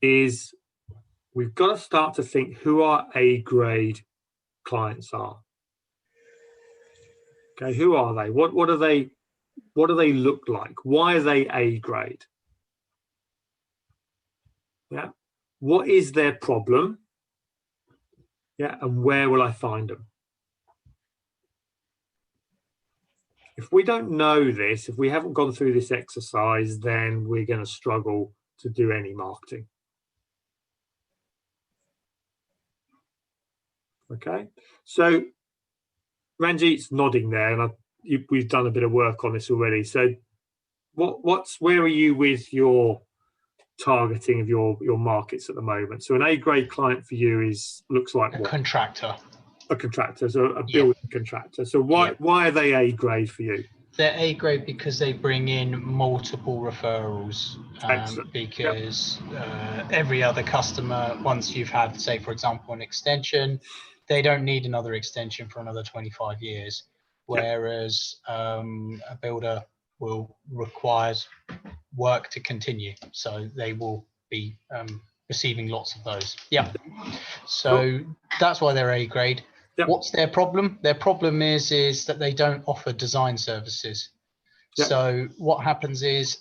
is we've got to start to think who our A-grade clients are. Okay, who are they? What do they look like? Why are they A-grade? Yeah. What is their problem? Yeah, and where will I find them? If we don't know this, if we haven't gone through this exercise, then we're going to struggle to do any marketing. Okay, so Ranjit's nodding there, and we've done a bit of work on this already. So, where are you with your targeting of your markets at the moment? So, an A-grade client for you looks like a contractor. A contractor, so a building contractor. So why are they A-grade for you? They're A-grade because they bring in multiple referrals. Because every other customer, once you've had, say, for example, an extension, they don't need another extension for another 25 years. Whereas a builder will require work to continue. So they will be receiving lots of those. So that's why they're A-grade. What's their problem? Their problem is that they don't offer design services. So what happens is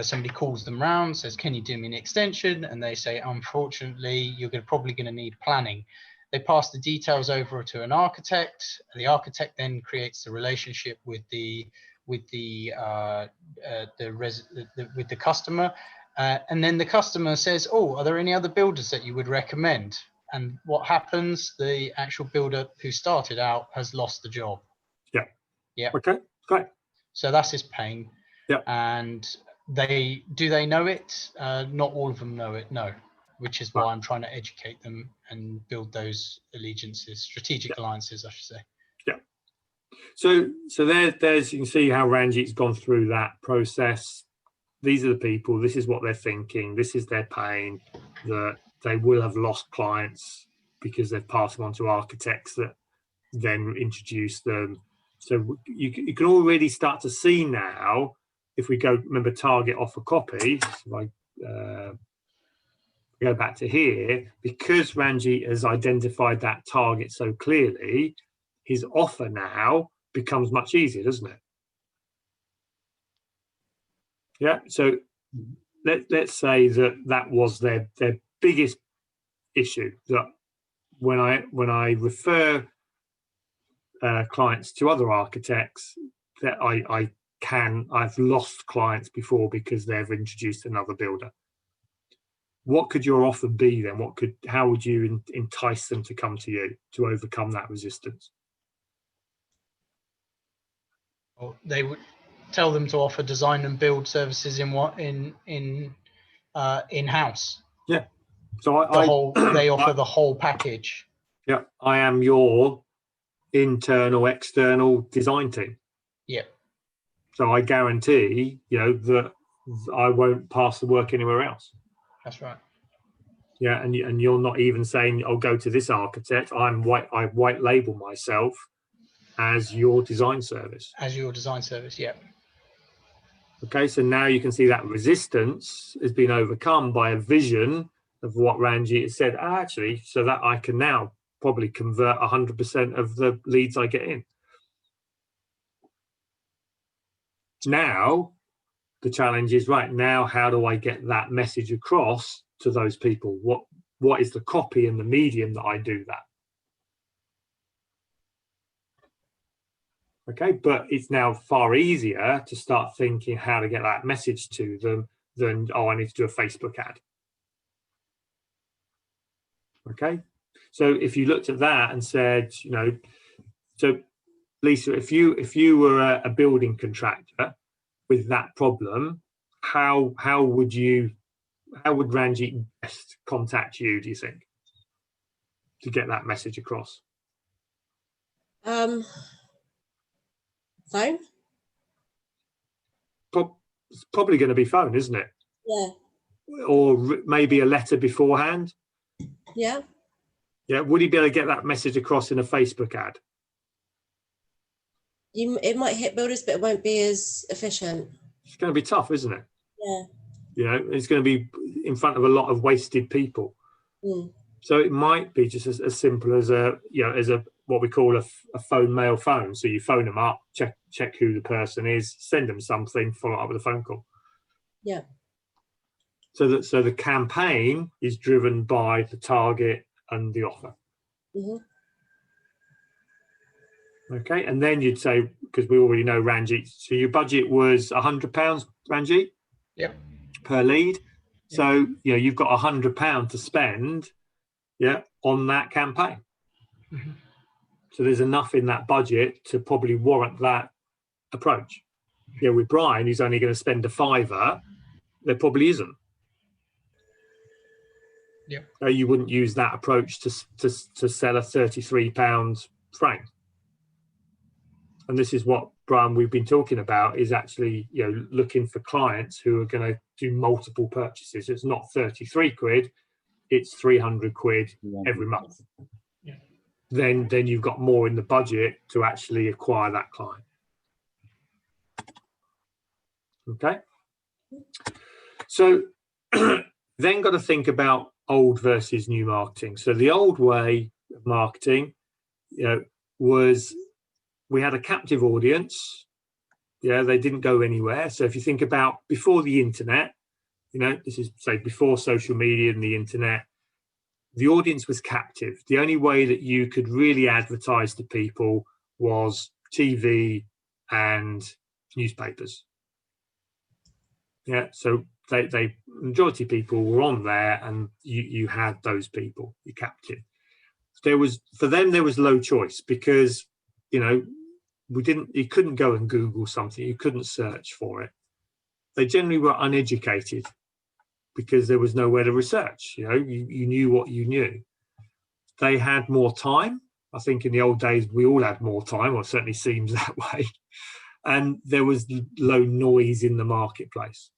somebody calls them round, says, can you do me an extension? And they say, unfortunately, you're probably going to need planning. They pass the details over to an architect. The architect then creates the relationship with the customer. And then the customer says, oh, are there any other builders that you would recommend? And what happens? The actual builder who started out has lost the job. Okay, great. So that's his pain. And they know it? Not all of them know it, no. Which is why I'm trying to educate them and build those allegiances, strategic alliances, I should say. So there's you can see how Ranjit's gone through that process. these are the people, this is what they're thinking, this is their pain, that they will have lost clients because they've passed them on to architects that then introduce them. So you can already start to see now, if we go, remember, target offer copy, so I go back to here, because Ranjit has identified that target so clearly, his offer now becomes much easier, doesn't it? Yeah, so let's say that was their biggest issue, that when I refer clients to other architects, that I've lost clients before because they've introduced another builder. What could your offer be then? How would you entice them to come to you to overcome that resistance? Well, they would tell them to offer design and build services in-house. Yeah. So they offer the whole package. Yeah, I am your internal, external design team. Yeah. So I guarantee, that I won't pass the work anywhere else. That's right. Yeah, and you're not even saying, I'll go to this architect. I white label myself as your design service. As your design service, yeah. Okay, so now you can see that resistance has been overcome by a vision of what Ranjit has said, actually, so that I can now probably convert 100% of the leads I get in. Now, the challenge is, right now, how do I get that message across to those people? What is the copy and the medium that I do that? Okay, but it's now far easier to start thinking how to get that message to them than, oh, I need to do a Facebook ad. Okay, so if you looked at that and said, so Lisa, if you were a building contractor with that problem, how would Ranjit best contact you, do you think, to get that message across? Phone? It's probably going to be phone, isn't it? Yeah. Or maybe a letter beforehand. Yeah. Yeah. Would he be able to get that message across in a Facebook ad? It might hit builders, but it won't be as efficient. It's going to be tough, isn't it? Yeah. It's going to be in front of a lot of wasted people. Mm. So it might be just as simple as what we call a phone mail phone. So you phone them up, check who the person is, send them something, follow up with a phone call. Yeah. So the campaign is driven by the target and the offer. Mm-hmm. Okay, and then you'd say, because we already know Ranjit, so your budget was £100, Ranjit? Yep. Per lead. Yep. So you've got £100 to spend, on that campaign. Mm-hmm. So there's enough in that budget to probably warrant that approach. With Brian, who's only going to spend £5, there probably isn't. Yep. You wouldn't use that approach to sell a £33 frame. And this is what, Brian, we've been talking about, is actually looking for clients who are going to do multiple purchases. It's not 33 quid, it's 300 quid every month. Yeah. Then you've got more in the budget to actually acquire that client. Okay. So then got to think about old versus new marketing. So the old way of marketing, was we had a captive audience. They didn't go anywhere. So if you think about before the internet, this is, say, before social media and the internet, the audience was captive. The only way that you could really advertise to people was TV and newspapers. So they majority of people were on there, and you had those people, you captive. For them there was low choice, because you couldn't go and Google something, you couldn't search for it. They generally were uneducated because there was nowhere to research. You knew what you knew. They had more time. I think in the old days we all had more time, or it certainly seems that way. And there was low noise in the marketplace.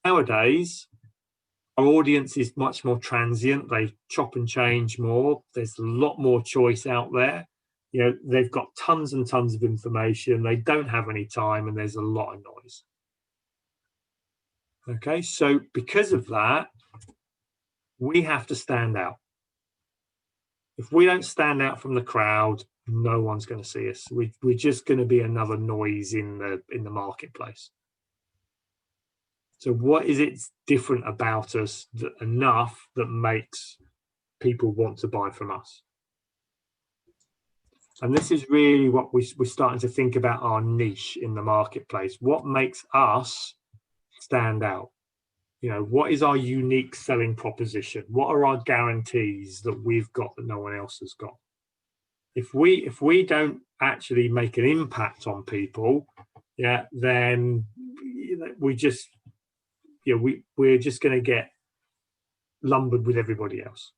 Nowadays, our audience is much more transient. They chop and change more. There's a lot more choice out there. You know, they've got tons and tons of information. They don't have any time, and there's a lot of noise. Okay, so because of that, we have to stand out. If we don't stand out from the crowd, no one's going to see us. We're just going to be another noise in the marketplace. So what is it different about us enough that makes people want to buy from us? And this is really what we're starting to think about, our niche in the marketplace. What makes us stand out? You know, what is our unique selling proposition? What are our guarantees that we've got that no one else has got? If we don't actually make an impact on people, yeah, then we just, you know, we're just going to get lumbered with everybody else.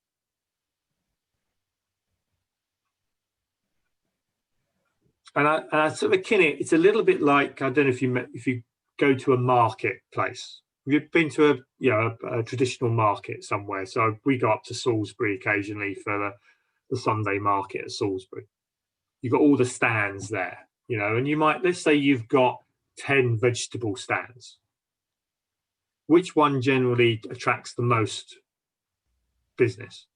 And I sort of akin it. It's a little bit like, I don't know if you go to a marketplace. You've been to a traditional market somewhere. So we go up to Salisbury occasionally for the Sunday market at Salisbury. You've got all the stands there, you know, and you might, let's say you've got 10 vegetable stands. Which one generally attracts the most business?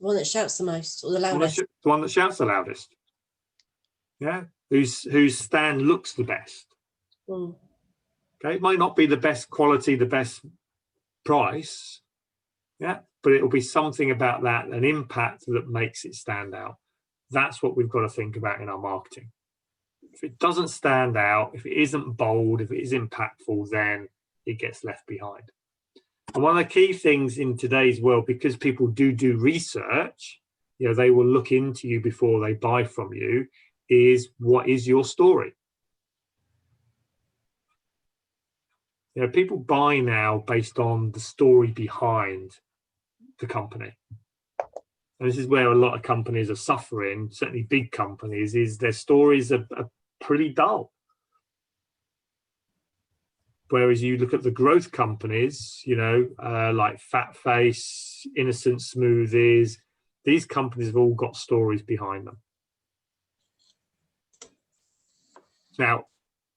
The one that shouts the most, or the loudest? The one that shouts the loudest. Yeah, whose stand looks the best. Mm. Okay, it might not be the best quality, the best price, yeah, but it'll be something about that, an impact that makes it stand out. That's what we've got to think about in our marketing. If it doesn't stand out, if it isn't bold, if it is impactful, then it gets left behind. And one of the key things in today's world, because people do research, you know, they will look into you before they buy from you, is what is your story? You know, people buy now based on the story behind the company. And this is where a lot of companies are suffering, certainly big companies, is their stories are pretty dull. Whereas you look at the growth companies, you know, like Fat Face, Innocent Smoothies, these companies have all got stories behind them. Now,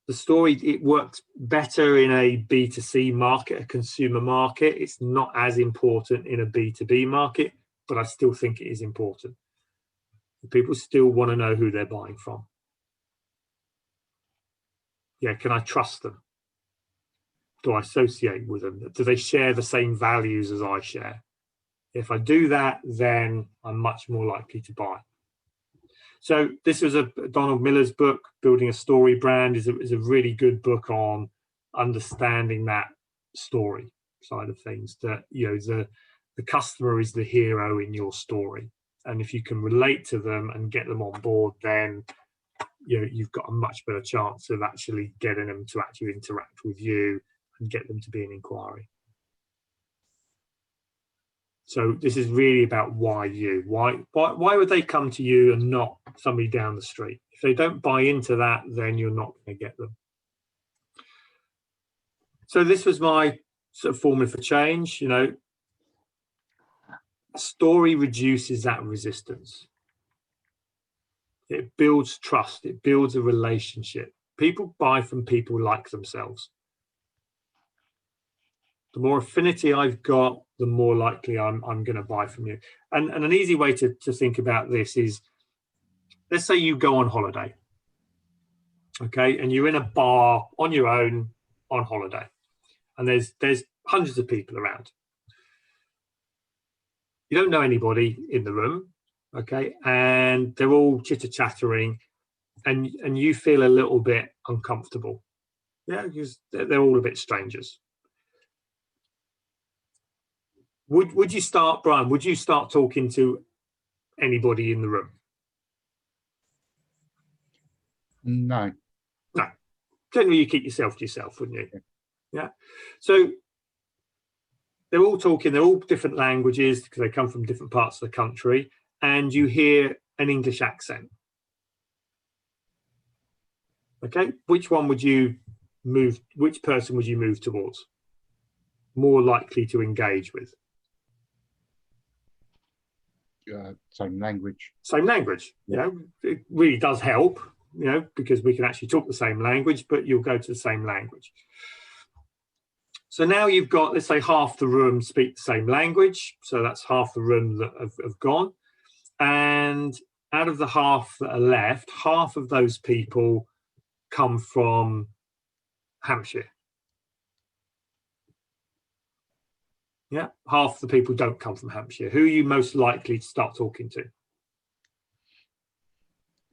the story, it works better in a B2C market, a consumer market. It's not as important in a B2B market, but I still think it is important. People still want to know who they're buying from. Yeah, can I trust them? Do I associate with them? Do they share the same values as I share? If I do that, then I'm much more likely to buy. So this was Donald Miller's book, Building a Story Brand, is a really good book on understanding that story side of things, that, you know, the customer is the hero in your story. And if you can relate to them and get them on board, then, you know, you've got a much better chance of actually getting them to actually interact with you and get them to be an inquiry. So this is really about why you. Why would they come to you and not somebody down the street? If they don't buy into that, then you're not going to get them. So this was my sort of formula for change. You know, a story reduces that resistance. It builds trust. It builds a relationship. People buy from people like themselves. The more affinity I've got, the more likely I'm going to buy from you. And an easy way to think about this is, let's say you go on holiday, okay, and you're in a bar on your own on holiday, and there's hundreds of people around. You don't know anybody in the room, okay, and they're all chitter-chattering, and you feel a little bit uncomfortable, yeah, because they're all a bit strangers. Would you start, Brian, would you start talking to anybody in the room? No. No. Generally, you keep yourself to yourself, wouldn't you? Yeah. So they're all talking, they're all different languages because they come from different parts of the country, and you hear an English accent. Okay, which one would you which person would you move towards? More likely to engage with? Same language. Same language. Yeah. It really does help, because we can actually talk the same language, but you'll go to the same language. So now you've got, let's say, half the room speak the same language. So that's half the room that have gone. And out of the half that are left, half of those people come from Hampshire. Yeah, half the people don't come from Hampshire. Who are you most likely to start talking to?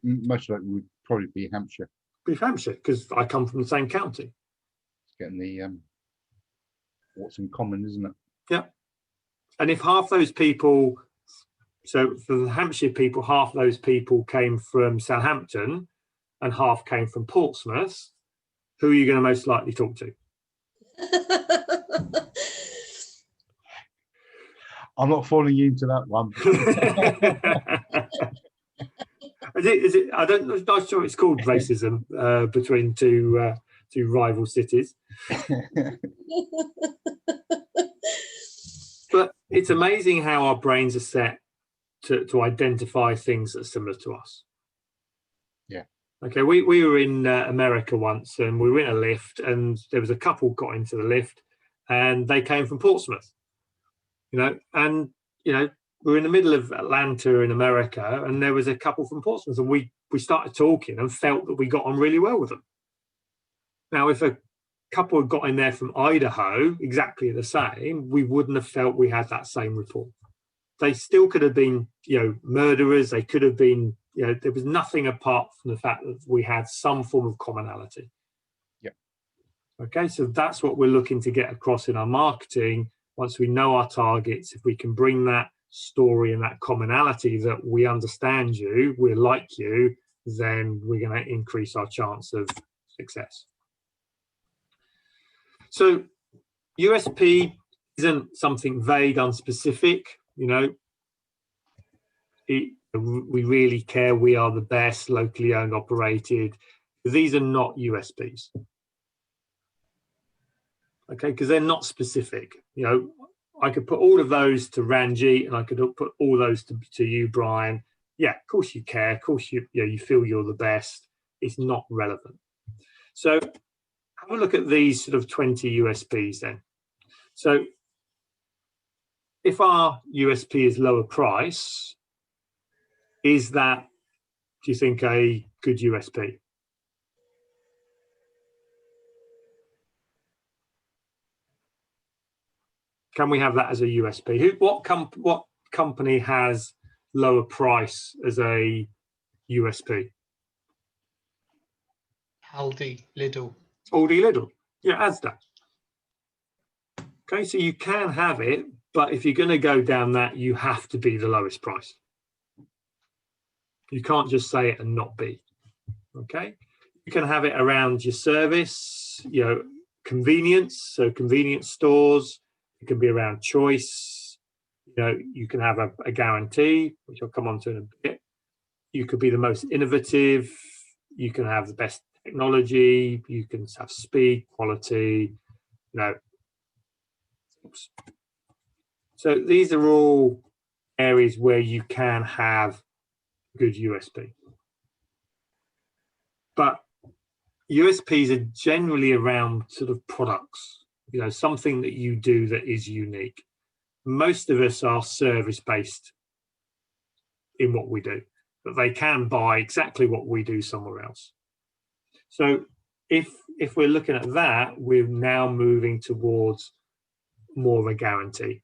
Most likely would probably be Hampshire. Be Hampshire, because I come from the same county. It's getting the what's in common, isn't it? Yeah. And if half those people, so for the Hampshire people, half those people came from Southampton and half came from Portsmouth, who are you going to most likely talk to? I'm not falling into that one. Is it? I'm not sure it's called racism between two rival cities. But it's amazing how our brains are set to identify things that are similar to us. Yeah. Okay, we were in America once, and we were in a lift, and there was a couple got into the lift, and they came from Portsmouth. And we're in the middle of Atlanta in America, and there was a couple from Portsmouth, and we started talking and felt that we got on really well with them. Now, if a couple had got in there from Idaho, exactly the same, we wouldn't have felt we had that same rapport. They still could have been, murderers. They could have been, there was nothing apart from the fact that we had some form of commonality. Yeah. Okay, so that's what we're looking to get across in our marketing. Once we know our targets, if we can bring that story and that commonality that we understand you, we're like you, then we're going to increase our chance of success. So USP isn't something vague, unspecific. We really care. We are the best, locally owned, operated. These are not USPs. Okay, because they're not specific. I could put all of those to Ranjit, and I could put all those to you, Brian. Yeah, of course you care. Of course you feel you're the best. It's not relevant. So have a look at these sort of 20 USPs then. So if our USP is lower price, is that, do you think, a good USP? Can we have that as a USP? What company has lower price as a USP? Aldi, Lidl. Yeah, ASDA. Okay, so you can have it, but if you're going to go down that, you have to be the lowest price. You can't just say it and not be. Okay, you can have it around your service, convenience. So convenience stores. It can be around choice. You can have a guarantee, which I'll come on to in a bit. You could be the most innovative. You can have the best technology. You can have speed, quality. So these are all areas where you can have good USP. But USPs are generally around sort of products. Something that you do that is unique. Most of us are service-based in what we do, but they can buy exactly what we do somewhere else. So if we're looking at that, we're now moving towards more of a guarantee.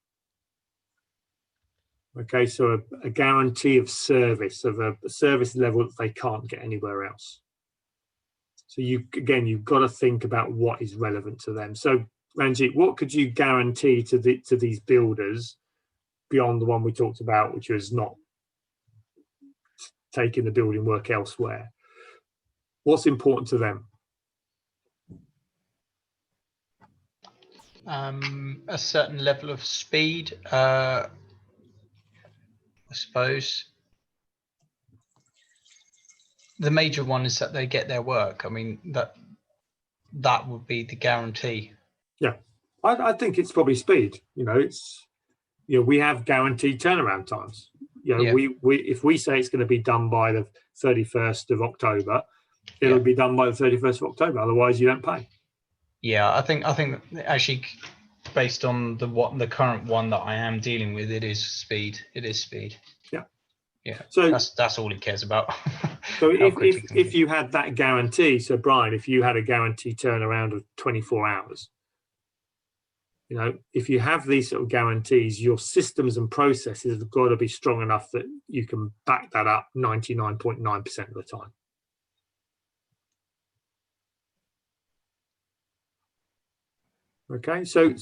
Okay, so a guarantee of service, of a service level that they can't get anywhere else. So you've got to think about what is relevant to them. So Ranjit, what could you guarantee to these builders beyond the one we talked about, which was not taking the building work elsewhere? What's important to them? A certain level of speed, I suppose. The major one is that they get their work. I mean, that would be the guarantee. Yeah, I think it's probably speed. You know, it's, you know, we have guaranteed turnaround times. You know, Yeah. we if we say it's going to be done by the 31st of October, it'll be done by the 31st of October. Otherwise, you don't pay. Yeah, I think actually, based on the current one that I am dealing with, it is speed. It is speed. Yeah. Yeah. So that's all he cares about. So if you had that guarantee, so Brian, if you had a guarantee turnaround of 24 hours, you know, if you have these sort of guarantees, your systems and processes have got to be strong enough that you can back that up 99.9% of the time. Okay, so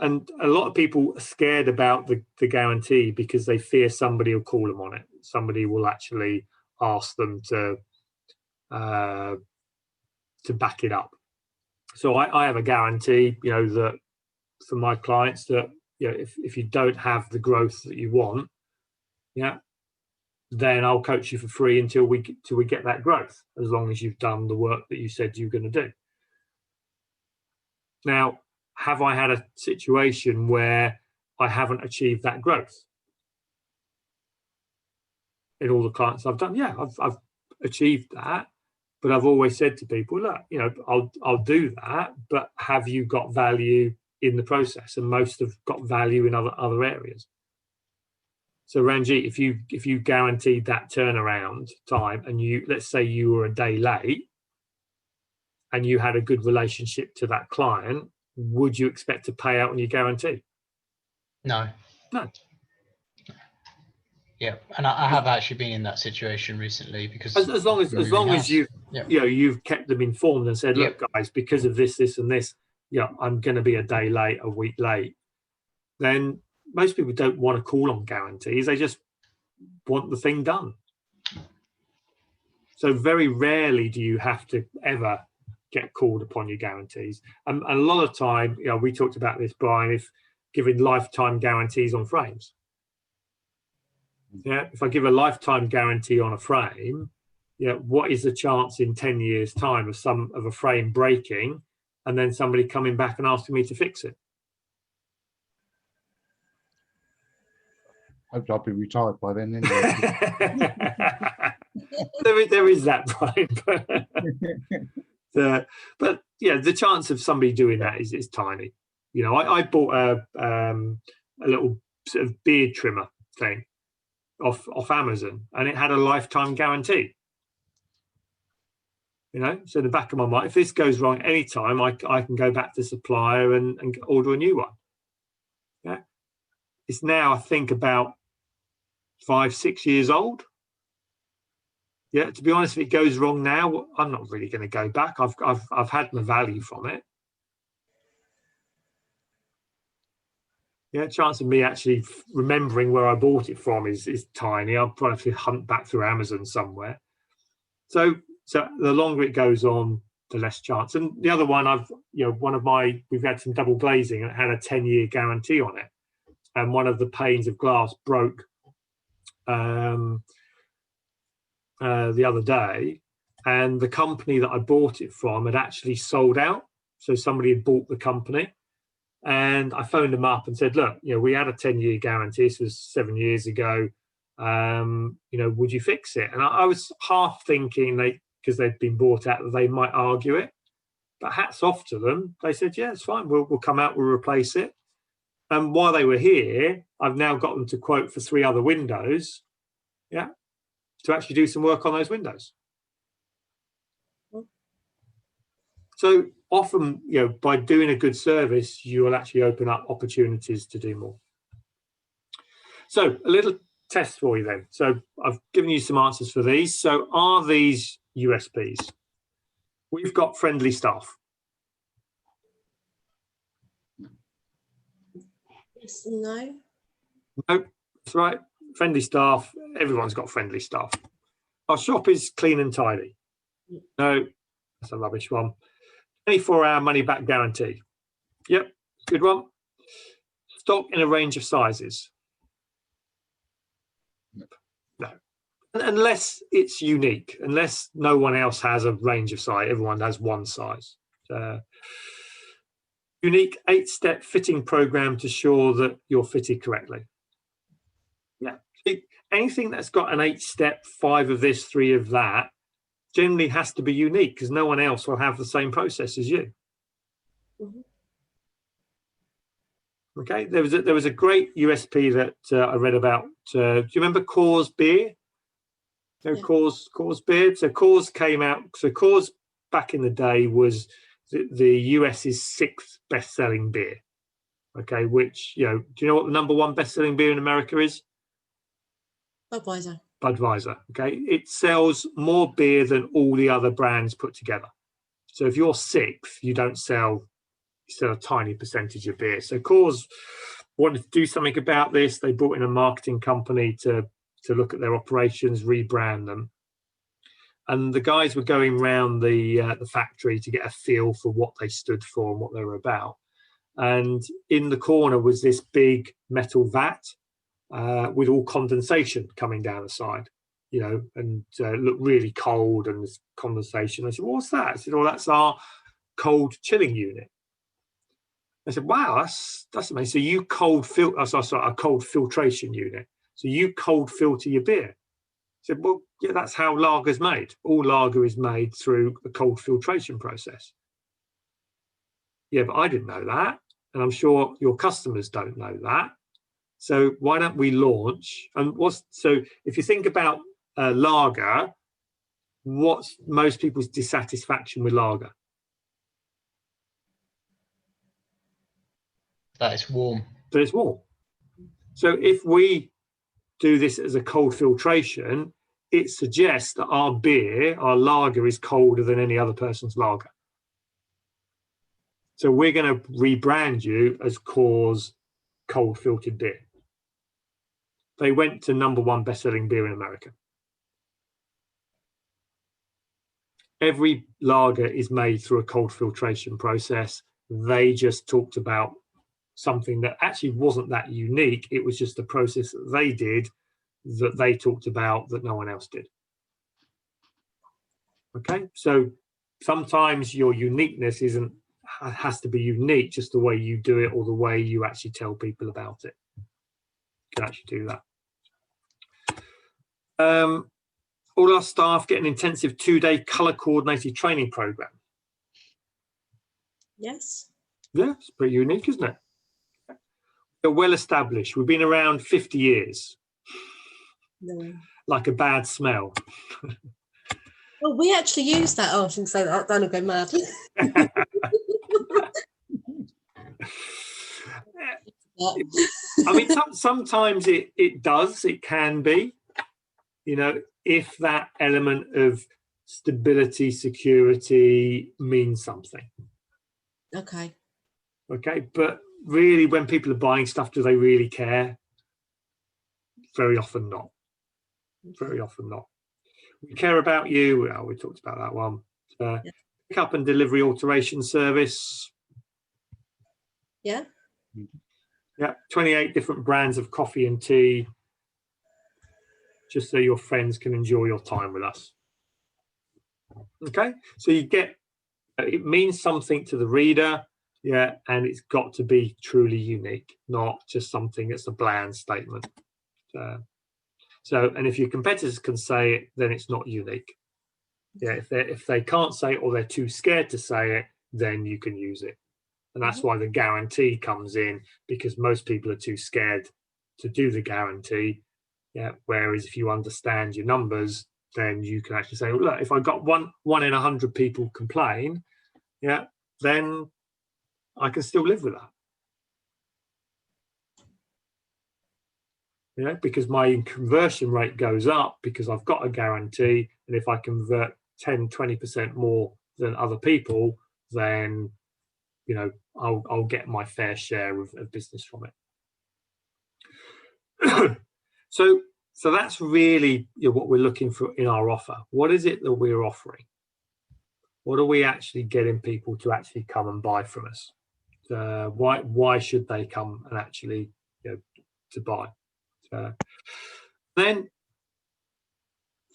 and a lot of people are scared about the guarantee because they fear somebody will call them on it. Somebody will actually ask them to back it up. So I have a guarantee, you know, that for my clients that, you know, if you don't have the growth that you want, yeah, then I'll coach you for free until we get that growth, as long as you've done the work that you said you're going to do. Now, have I had a situation where I haven't achieved that growth in all the clients I've done? Yeah, I've achieved that, but I've always said to people, look, you know, I'll do that, but have you got value in the process? And most have got value in other areas. So Ranjit, if you guaranteed that turnaround time, and let's say you were a day late, and you had a good relationship to that client, would you expect to pay out on your guarantee? No. No. Yeah, and I have actually been in that situation recently, because as long as you've kept them informed and said, look, guys, because of this, and this, I'm going to be a day late, a week late, then most people don't want to call on guarantees. They just want the thing done. So very rarely do you have to ever get called upon your guarantees. And a lot of time, you know, we talked about this, Brian, if giving lifetime guarantees on frames. Yeah, if I give a lifetime guarantee on a frame, what is the chance in 10 years' time of a frame breaking and then somebody coming back and asking me to fix it? Hope I'll be retired by then anyway. there is that, Brian. But yeah, the chance of somebody doing that is tiny. You know, I bought a little sort of beard trimmer thing off Amazon, and it had a lifetime guarantee. You know, so in the back of my mind, if this goes wrong anytime, I can go back to supplier and order a new one. Yeah, it's now, I think, about 5-6 years old. Yeah, to be honest, if it goes wrong now, I'm not really going to go back. I've had my value from it. Yeah, chance of me actually remembering where I bought it from is tiny. I'll probably have to hunt back through Amazon somewhere. So the longer it goes on, the less chance. And the other one, we've had some double glazing and it had a 10-year guarantee on it. And one of the panes of glass broke the other day, and the company that I bought it from had actually sold out. So somebody had bought the company, and I phoned them up and said, look, we had a 10-year guarantee. This was 7 years ago. Would you fix it? And I was half thinking because they'd been bought out, that they might argue it. But hats off to them. They said, yeah, it's fine. We'll come out, we'll replace it. And while they were here, I've now got them to quote for 3 other windows, to actually do some work on those windows. So often, by doing a good service, you will actually open up opportunities to do more. So a little test for you then. So I've given you some answers for these. So are these USPs? We've got friendly staff. Yes, no. Nope, that's right. Friendly staff. Everyone's got friendly staff. Our shop is clean and tidy. No, that's a rubbish one. 24-hour money-back guarantee. Yep, good one. Stock in a range of sizes. No. Unless it's unique, unless no one else has a range of size, everyone has one size. Unique 8-step fitting program to ensure that you're fitted correctly. Yeah, anything that's got an 8-step, 5 of this, 3 of that, generally has to be unique because no one else will have the same process as you. Okay, there was a great USP that I read about. Do you remember Coors beer? You know, Yeah. Coors beer. So Coors came out. So Coors back in the day was the US's 6th best-selling beer. Okay, which, you know, do you know what the #1 best-selling beer in America is? Budweiser. Budweiser. Okay, it sells more beer than all the other brands put together. So if you're 6th, you don't sell. You sell a tiny percentage of beer. So Coors wanted to do something about this. They brought in a marketing company to look at their operations, rebrand them. And the guys were going around the factory to get a feel for what they stood for and what they were about. And in the corner was this big metal vat with all condensation coming down the side, you know, and it looked really cold and this condensation. I said, well, what's that? I said, well, that's our cold chilling unit. I said, wow, that's amazing. So you a cold filtration unit. So you cold filter your beer. I said, well, yeah, that's how lager's made. All lager is made through a cold filtration process. Yeah, but I didn't know that. And I'm sure your customers don't know that. So why don't we launch? So if you think about lager, what's most people's dissatisfaction with lager? That it's warm. That it's warm. So if we do this as a cold filtration, it suggests that our beer, our lager, is colder than any other person's lager. So we're going to rebrand you as Coors cold filtered beer. They went to #1 best-selling beer in America. Every lager is made through a cold filtration process. They just talked about something that actually wasn't that unique. It was just a process that they did that they talked about that no one else did. Okay, so sometimes your uniqueness has to be unique, just the way you do it or the way you actually tell people about it. You can actually do that. All our staff get an intensive 2-day color coordinated training program. Yes. Yeah, it's pretty unique, isn't it? We're well established. We've been around 50 years. No. Like a bad smell. Well, we actually use that. Oh, I shouldn't say that. That'll go mad. I mean, sometimes it does. It can be, you know, if that element of stability, security means something. Okay. Okay, but really, when people are buying stuff, do they really care? Very often not. Very often not. We care about you. Well, we talked about that one. Pick up and delivery alteration service. Yeah. Yeah, 28 different brands of coffee and tea, just so your friends can enjoy your time with us. Okay, so you get, it means something to the reader, yeah, and it's got to be truly unique, not just something that's a bland statement. And if your competitors can say it, then it's not unique. Yeah, if they can't say it or they're too scared to say it, then you can use it. And that's why the guarantee comes in, because most people are too scared to do the guarantee. Yeah. Whereas if you understand your numbers, then you can actually say, well, look, if I got one in 100 people complain, yeah, then I can still live with that. Yeah, because my conversion rate goes up because I've got a guarantee. And if I convert 10, 20% more than other people, then, you know, I'll get my fair share of business from it. So that's really, you know, what we're looking for in our offer. What is it that we're offering? What are we actually getting people to actually come and buy from us? Why should they come and actually, you know, to buy? Then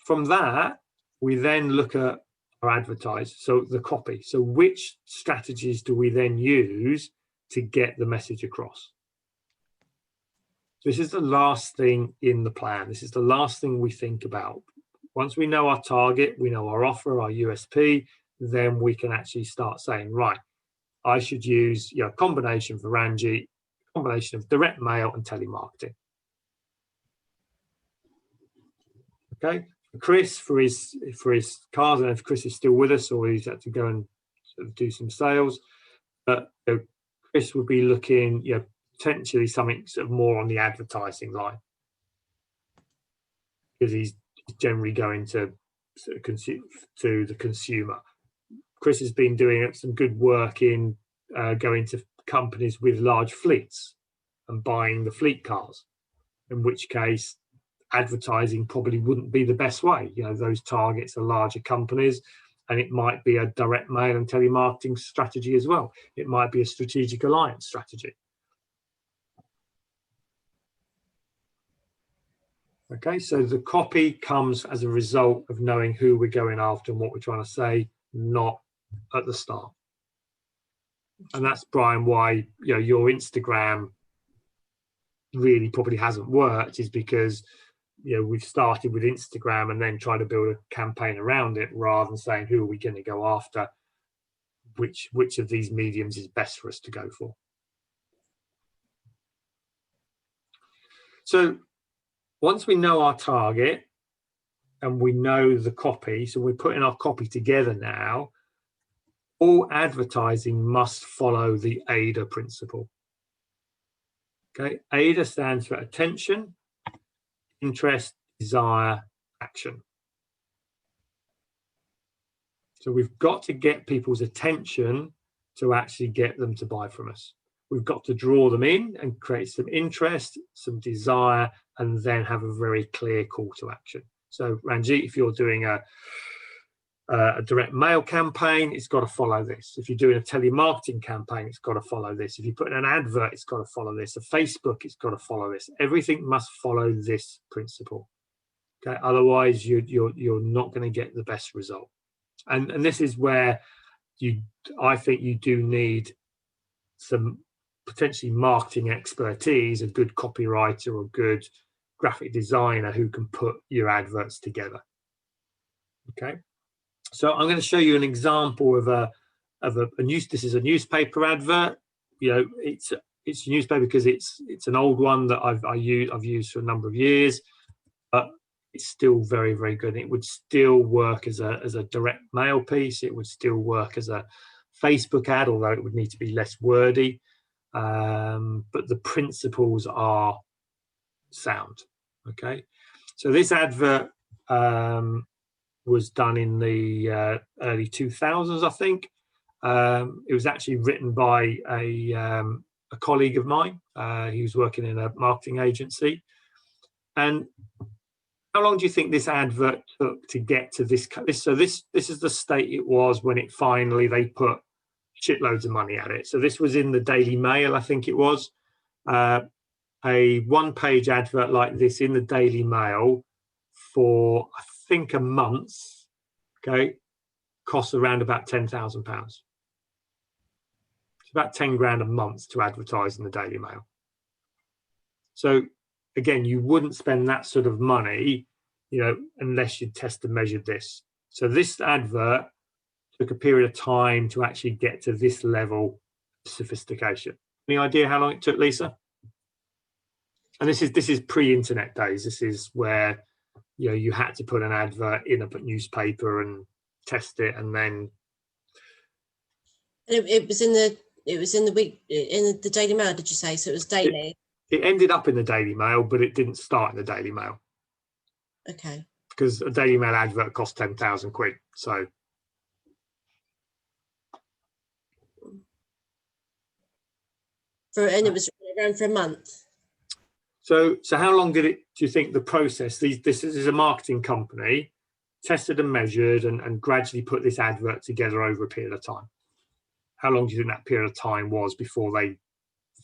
from that, we then look at are advertised. So the copy. So which strategies do we then use to get the message across? This is the last thing in the plan. This is the last thing we think about. Once we know our target, we know our offer, our USP, then we can actually start saying, right, I should use a combination for Ranjit, combination of direct mail and telemarketing. Okay, Chris for his cars, and if Chris is still with us or he's had to go and sort of do some sales, but Chris would be looking, potentially something sort of more on the advertising line, because he's generally going to sort of to the consumer. Chris has been doing some good work in going to companies with large fleets and buying the fleet cars, in which case advertising probably wouldn't be the best way. Those targets are larger companies, and it might be a direct mail and telemarketing strategy as well. It might be a strategic alliance strategy. Okay, so the copy comes as a result of knowing who we're going after and what we're trying to say, not at the start. And that's, Brian, why your Instagram really probably hasn't worked, is because we've started with Instagram and then try to build a campaign around it, rather than saying who are we going to go after, which of these mediums is best for us to go for. So once we know our target and we know the copy, so we're putting our copy together now, all advertising must follow the AIDA principle. Okay, AIDA stands for attention, interest, desire, action. So we've got to get people's attention to actually get them to buy from us. We've got to draw them in and create some interest, some desire, and then have a very clear call to action. So Ranjit, if you're doing a direct mail campaign, it's got to follow this. If you're doing a telemarketing campaign, it's got to follow this. If you put in an advert, it's got to follow this. A Facebook, it's got to follow this. Everything must follow this principle. Okay, otherwise you're not going to get the best result. And this is where I think you do need some potentially marketing expertise, a good copywriter or good graphic designer who can put your adverts together. Okay, so I'm going to show you an example of a this is a newspaper advert. It's a newspaper because it's an old one that I've used for a number of years, but it's still very, very good. It would still work as a direct mail piece. It would still work as a Facebook ad, although it would need to be less wordy. But the principles are sound. Okay, so this advert was done in the early 2000s, I think. It was actually written by a colleague of mine. He was working in a marketing agency. And how long do you think this advert took to get to this? So this is the state it was when they put shitloads of money at it. So this was in the Daily Mail, I think it was. A one-page advert like this in the Daily Mail for, I think, a month, okay, costs around about £10,000. It's about 10 grand a month to advertise in the Daily Mail. So again, you wouldn't spend that sort of money, unless you test and measured this. So this advert took a period of time to actually get to this level of sophistication. Any idea how long it took, Lisa? And this is pre-internet days. This is where you had to put an advert in a newspaper and test it, and then it was in the Daily Mail, did you say? So it was daily. It ended up in the Daily Mail, but it didn't start in the Daily Mail. Okay. Because a Daily Mail advert cost 10,000 quid. So and it was around for a month. So how long do you think the process? This is a marketing company, tested and measured, and gradually put this advert together over a period of time. How long do you think that period of time was before they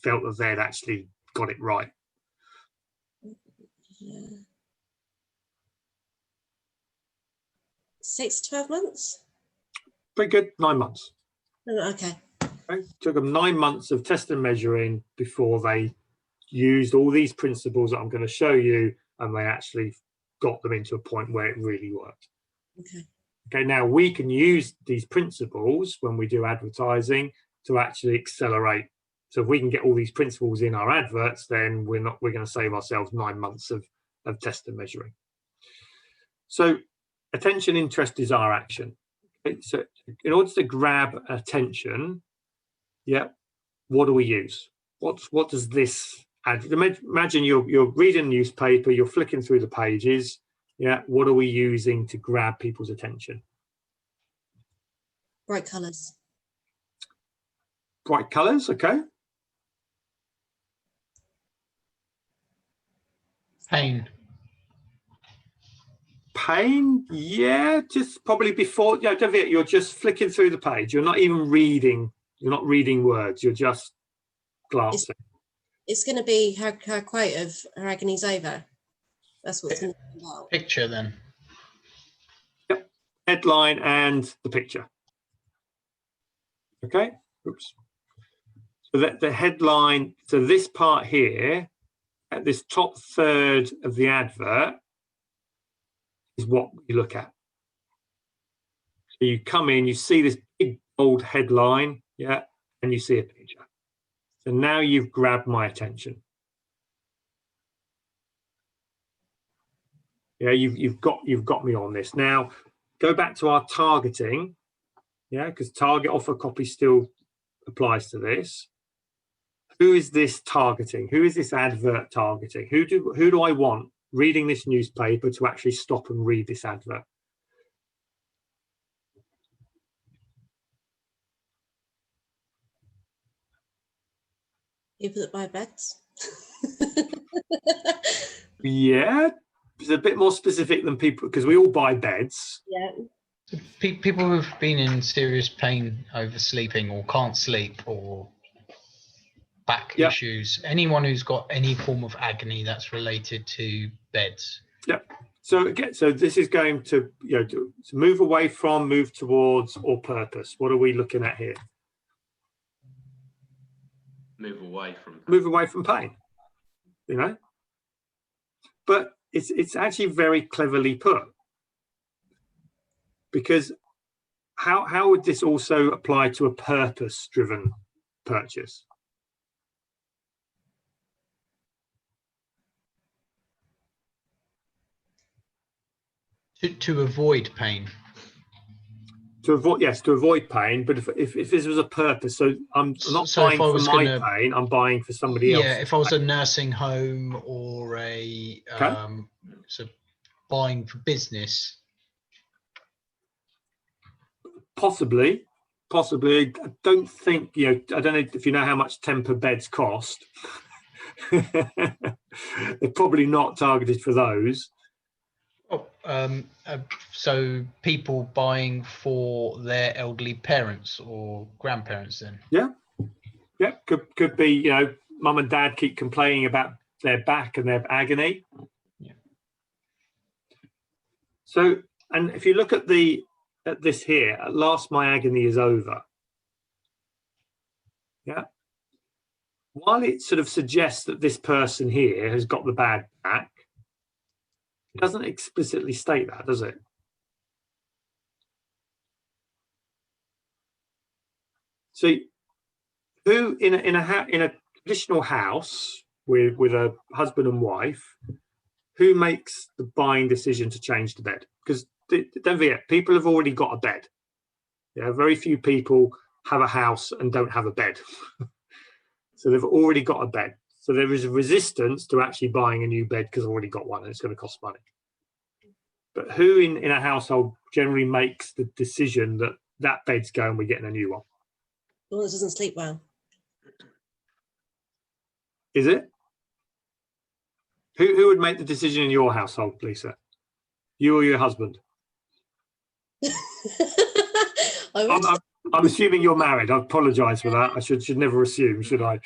felt that they'd actually got it right? Yeah. 6 to 12 months. Pretty good, 9 months. Okay. Okay. Took them 9 months of test and measuring before they used all these principles that I'm going to show you, and they actually got them into a point where it really worked. Okay. Okay, now we can use these principles when we do advertising to actually accelerate. So if we can get all these principles in our adverts, then we're going to save ourselves 9 months of test and measuring. So attention, interest, desire, action. Okay, so in order to grab attention, yeah, what do we use? What does this add? Imagine you're reading a newspaper, you're flicking through the pages. Yeah, what are we using to grab people's attention? Bright colours. Bright colours, okay. Pain. Pain, yeah, just probably before, yeah, you're just flicking through the page. You're not even reading, you're not reading words, you're just glancing. It's going to be her quote of her agony's over. That's what it's going to be about. Picture then. Yep, headline and the picture. Okay, oops. So that the headline, so this part here, at this top third of the advert, is what you look at. So you come in, you see this big bold headline, yeah, and you see a picture. So now you've grabbed my attention. Yeah, you've got me on this. Now go back to our targeting, yeah, because target offer copy still applies to this. Who is this targeting? Who is this advert targeting? Who do I want reading this newspaper to actually stop and read this advert? People that buy beds. Yeah, it's a bit more specific than people, because we all buy beds. Yeah. People who've been in serious pain over sleeping or can't sleep or back Yep. issues, anyone who's got any form of agony that's related to beds. Yep. So again, so this is going to, you know, to move away from, move towards, or purpose. What are we looking at here? Move away from. Move away from pain, you know. But it's actually very cleverly put, because how would this also apply to a purpose-driven purchase? To avoid pain. To avoid, yes, to avoid pain. But if this was a purpose, so I'm not So buying if I for was my gonna, pain, I'm buying for somebody else. Yeah, if I was a nursing home or a so buying for business. Possibly. I don't think, you know, I don't know if you know how much temper beds cost. They're probably not targeted for those. Oh, so people buying for their elderly parents or grandparents then? Yeah, could be, you know, mum and dad keep complaining about their back and their agony. Yeah. So, and if you look at this here, at last my agony is over. Yeah. While it sort of suggests that this person here has got the bad back, it doesn't explicitly state that, does it? So, who in a traditional house with a husband and wife, who makes the buying decision to change the bed? Because don't forget, people have already got a bed. Yeah, very few people have a house and don't have a bed. So they've already got a bed. So there is a resistance to actually buying a new bed because I've already got one and it's going to cost money. But who in a household generally makes the decision that that bed's going, we're getting a new one? The one that doesn't sleep well. Is it? Who would make the decision in your household, Lisa? You or your husband? I'm assuming you're married. I apologise for that. I should never assume, should I?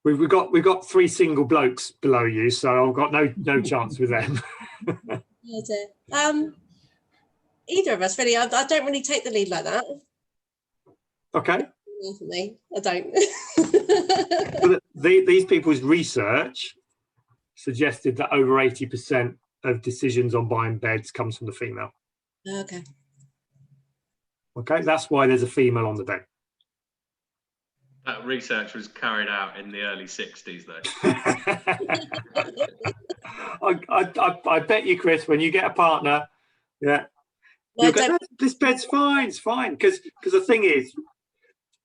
We've got 3 single blokes below you, so I've got no chance with them. Oh dear. Either of us really. I don't really take the lead like that. Okay. For me, I don't. Well, these people's research suggested that over 80% of decisions on buying beds comes from the female. Okay. Okay, that's why there's a female on the bed. That research was carried out in the early 60s, though. I bet you, Chris, when you get a partner, yeah, No, you'll go, "No, this bed's fine, it's fine." Because the thing is,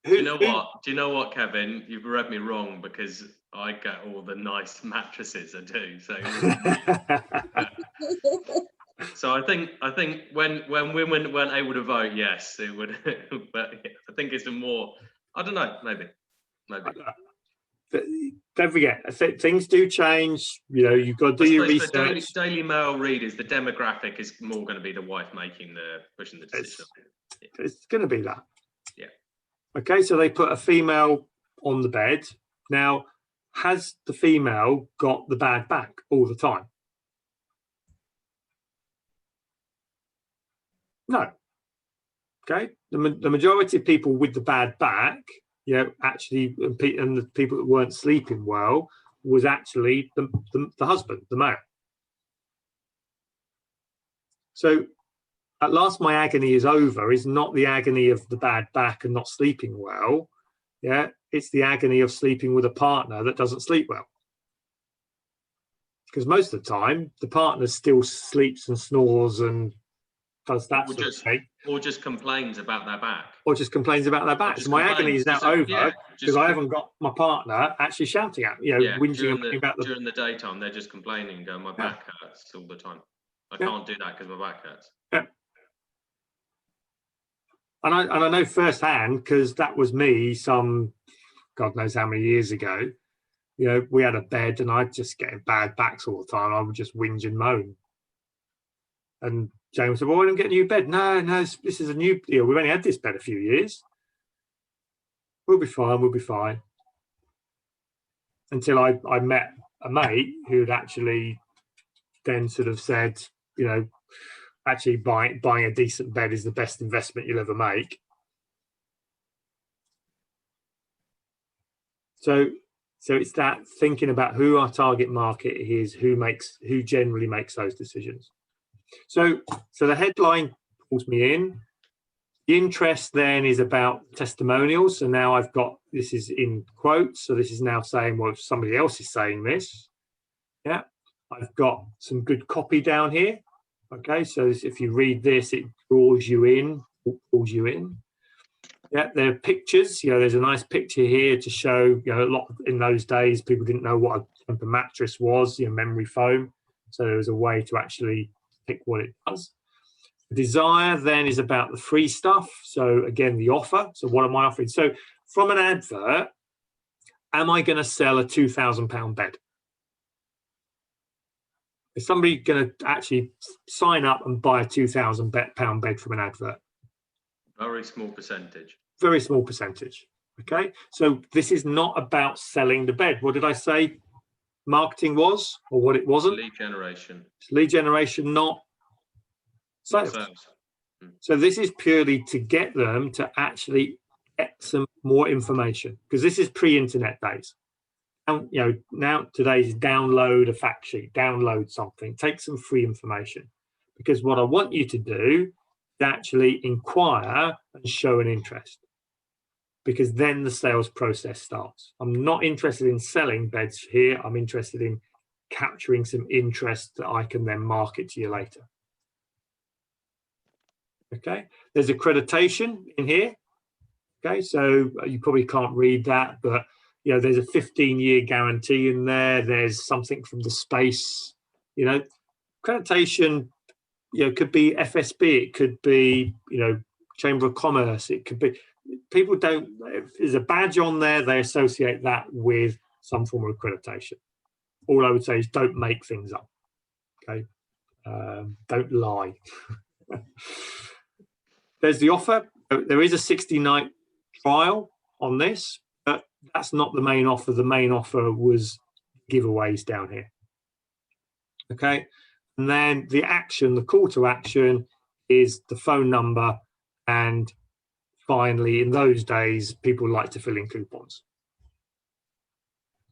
do you know what? Do you know what, Kevin? You've read me wrong, because I get all the nice mattresses I do. So, so I think when women weren't able to vote, yes, it would. But I think it's a more. I don't know. Maybe. Don't forget, things do change. You know, you've got to do your research. For Daily Mail readers, the demographic is more going to be the wife pushing the decision. It's going to be that. Yeah. Okay, so they put a female on the bed. Now, has the female got the bad back all the time? No. Okay, the majority of people with the bad back, you know, actually, and the people that weren't sleeping well, was actually the husband, the male. So at last my agony is over is not the agony of the bad back and not sleeping well. Yeah, it's the agony of sleeping with a partner that doesn't sleep well. Because most of the time, the partner still sleeps and snores and does that sort of thing. Or just complains about their back. Or just complains about their back. So my agony is now over because I haven't got my partner actually shouting at me, you know, whinging about the... During the daytime, they're just complaining and going, my back hurts all the time. I can't do that because my back hurts. Yeah. And I know firsthand, because that was me some God knows how many years ago. You know, we had a bed and I'd just get bad backs all the time. I would just whinge and moan. And James said, well, why don't get a new bed? No, this is a new, you know, we've only had this bed a few years. We'll be fine. Until I met a mate who'd actually then sort of said, you know, actually buying a decent bed is the best investment you'll ever make. So it's that thinking about who our target market is, who generally makes those decisions. So the headline pulls me in. The interest then is about testimonials. So now I've got, this is in quotes. So this is now saying, well, somebody else is saying this. Yeah. I've got some good copy down here. Okay. So if you read this, it draws you in, pulls you in. Yeah. There are pictures. You know, there's a nice picture here to show, you know, a lot in those days, people didn't know what a mattress was, you know, memory foam. So there was a way to actually pick what it does. Desire then is about the free stuff. So again, the offer. So what am I offering? So from an advert, am I going to sell a £2,000 bed? Is somebody going to actually sign up and buy a £2,000 bed from an advert? Very small percentage. Very small percentage. Okay. So this is not about selling the bed. What did I say marketing was, or what it wasn't? Lead generation. It's lead generation, not sales. So this is purely to get them to actually get some more information, because this is pre-internet days. And you know, now today's download a fact sheet, download something, take some free information. Because what I want you to do is actually inquire and show an interest, because then the sales process starts. I'm not interested in selling beds here. I'm interested in capturing some interest that I can then market to you later. Okay, there's accreditation in here. Okay, so you probably can't read that, but you know, there's a 15-year guarantee in there. There's something from the space, you know, accreditation, you know, could be FSB, it could be, you know, Chamber of Commerce, it could be, people don't, if there's a badge on there, they associate that with some form of accreditation. All I would say is don't make things up. Okay, don't lie. There's the offer. There is a 60-night trial on this, but that's not the main offer. The main offer was giveaways down here. Okay, And then the action, the call to action, is the phone number. And finally, in those days, people like to fill in coupons.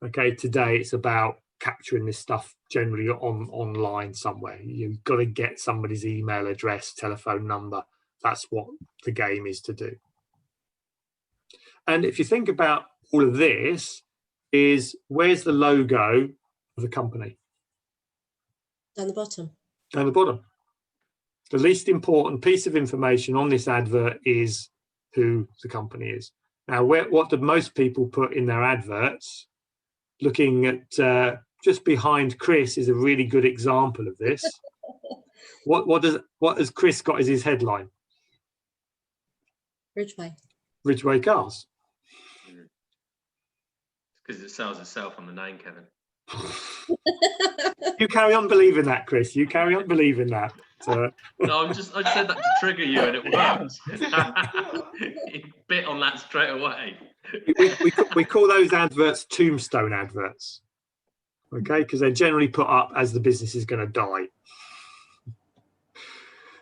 Okay, today it's about capturing this stuff generally online somewhere. You've got to get somebody's email address, telephone number. That's what the game is to do. And if you think about all of this, is where's the logo of the company? Down the bottom. Down the bottom. The least important piece of information on this advert is who the company is. Now, what do most people put in their adverts? Looking at just behind Chris is a really good example of this. What has Chris got as his headline? Ridgeway. Ridgeway Cars. Because it sells itself on the name, Kevin. You carry on believing that, Chris. You carry on believing that. So. No, I just said that to trigger you, and it worked. You bit on that straight away. we call those adverts tombstone adverts, okay? Because they're generally put up as the business is going to die.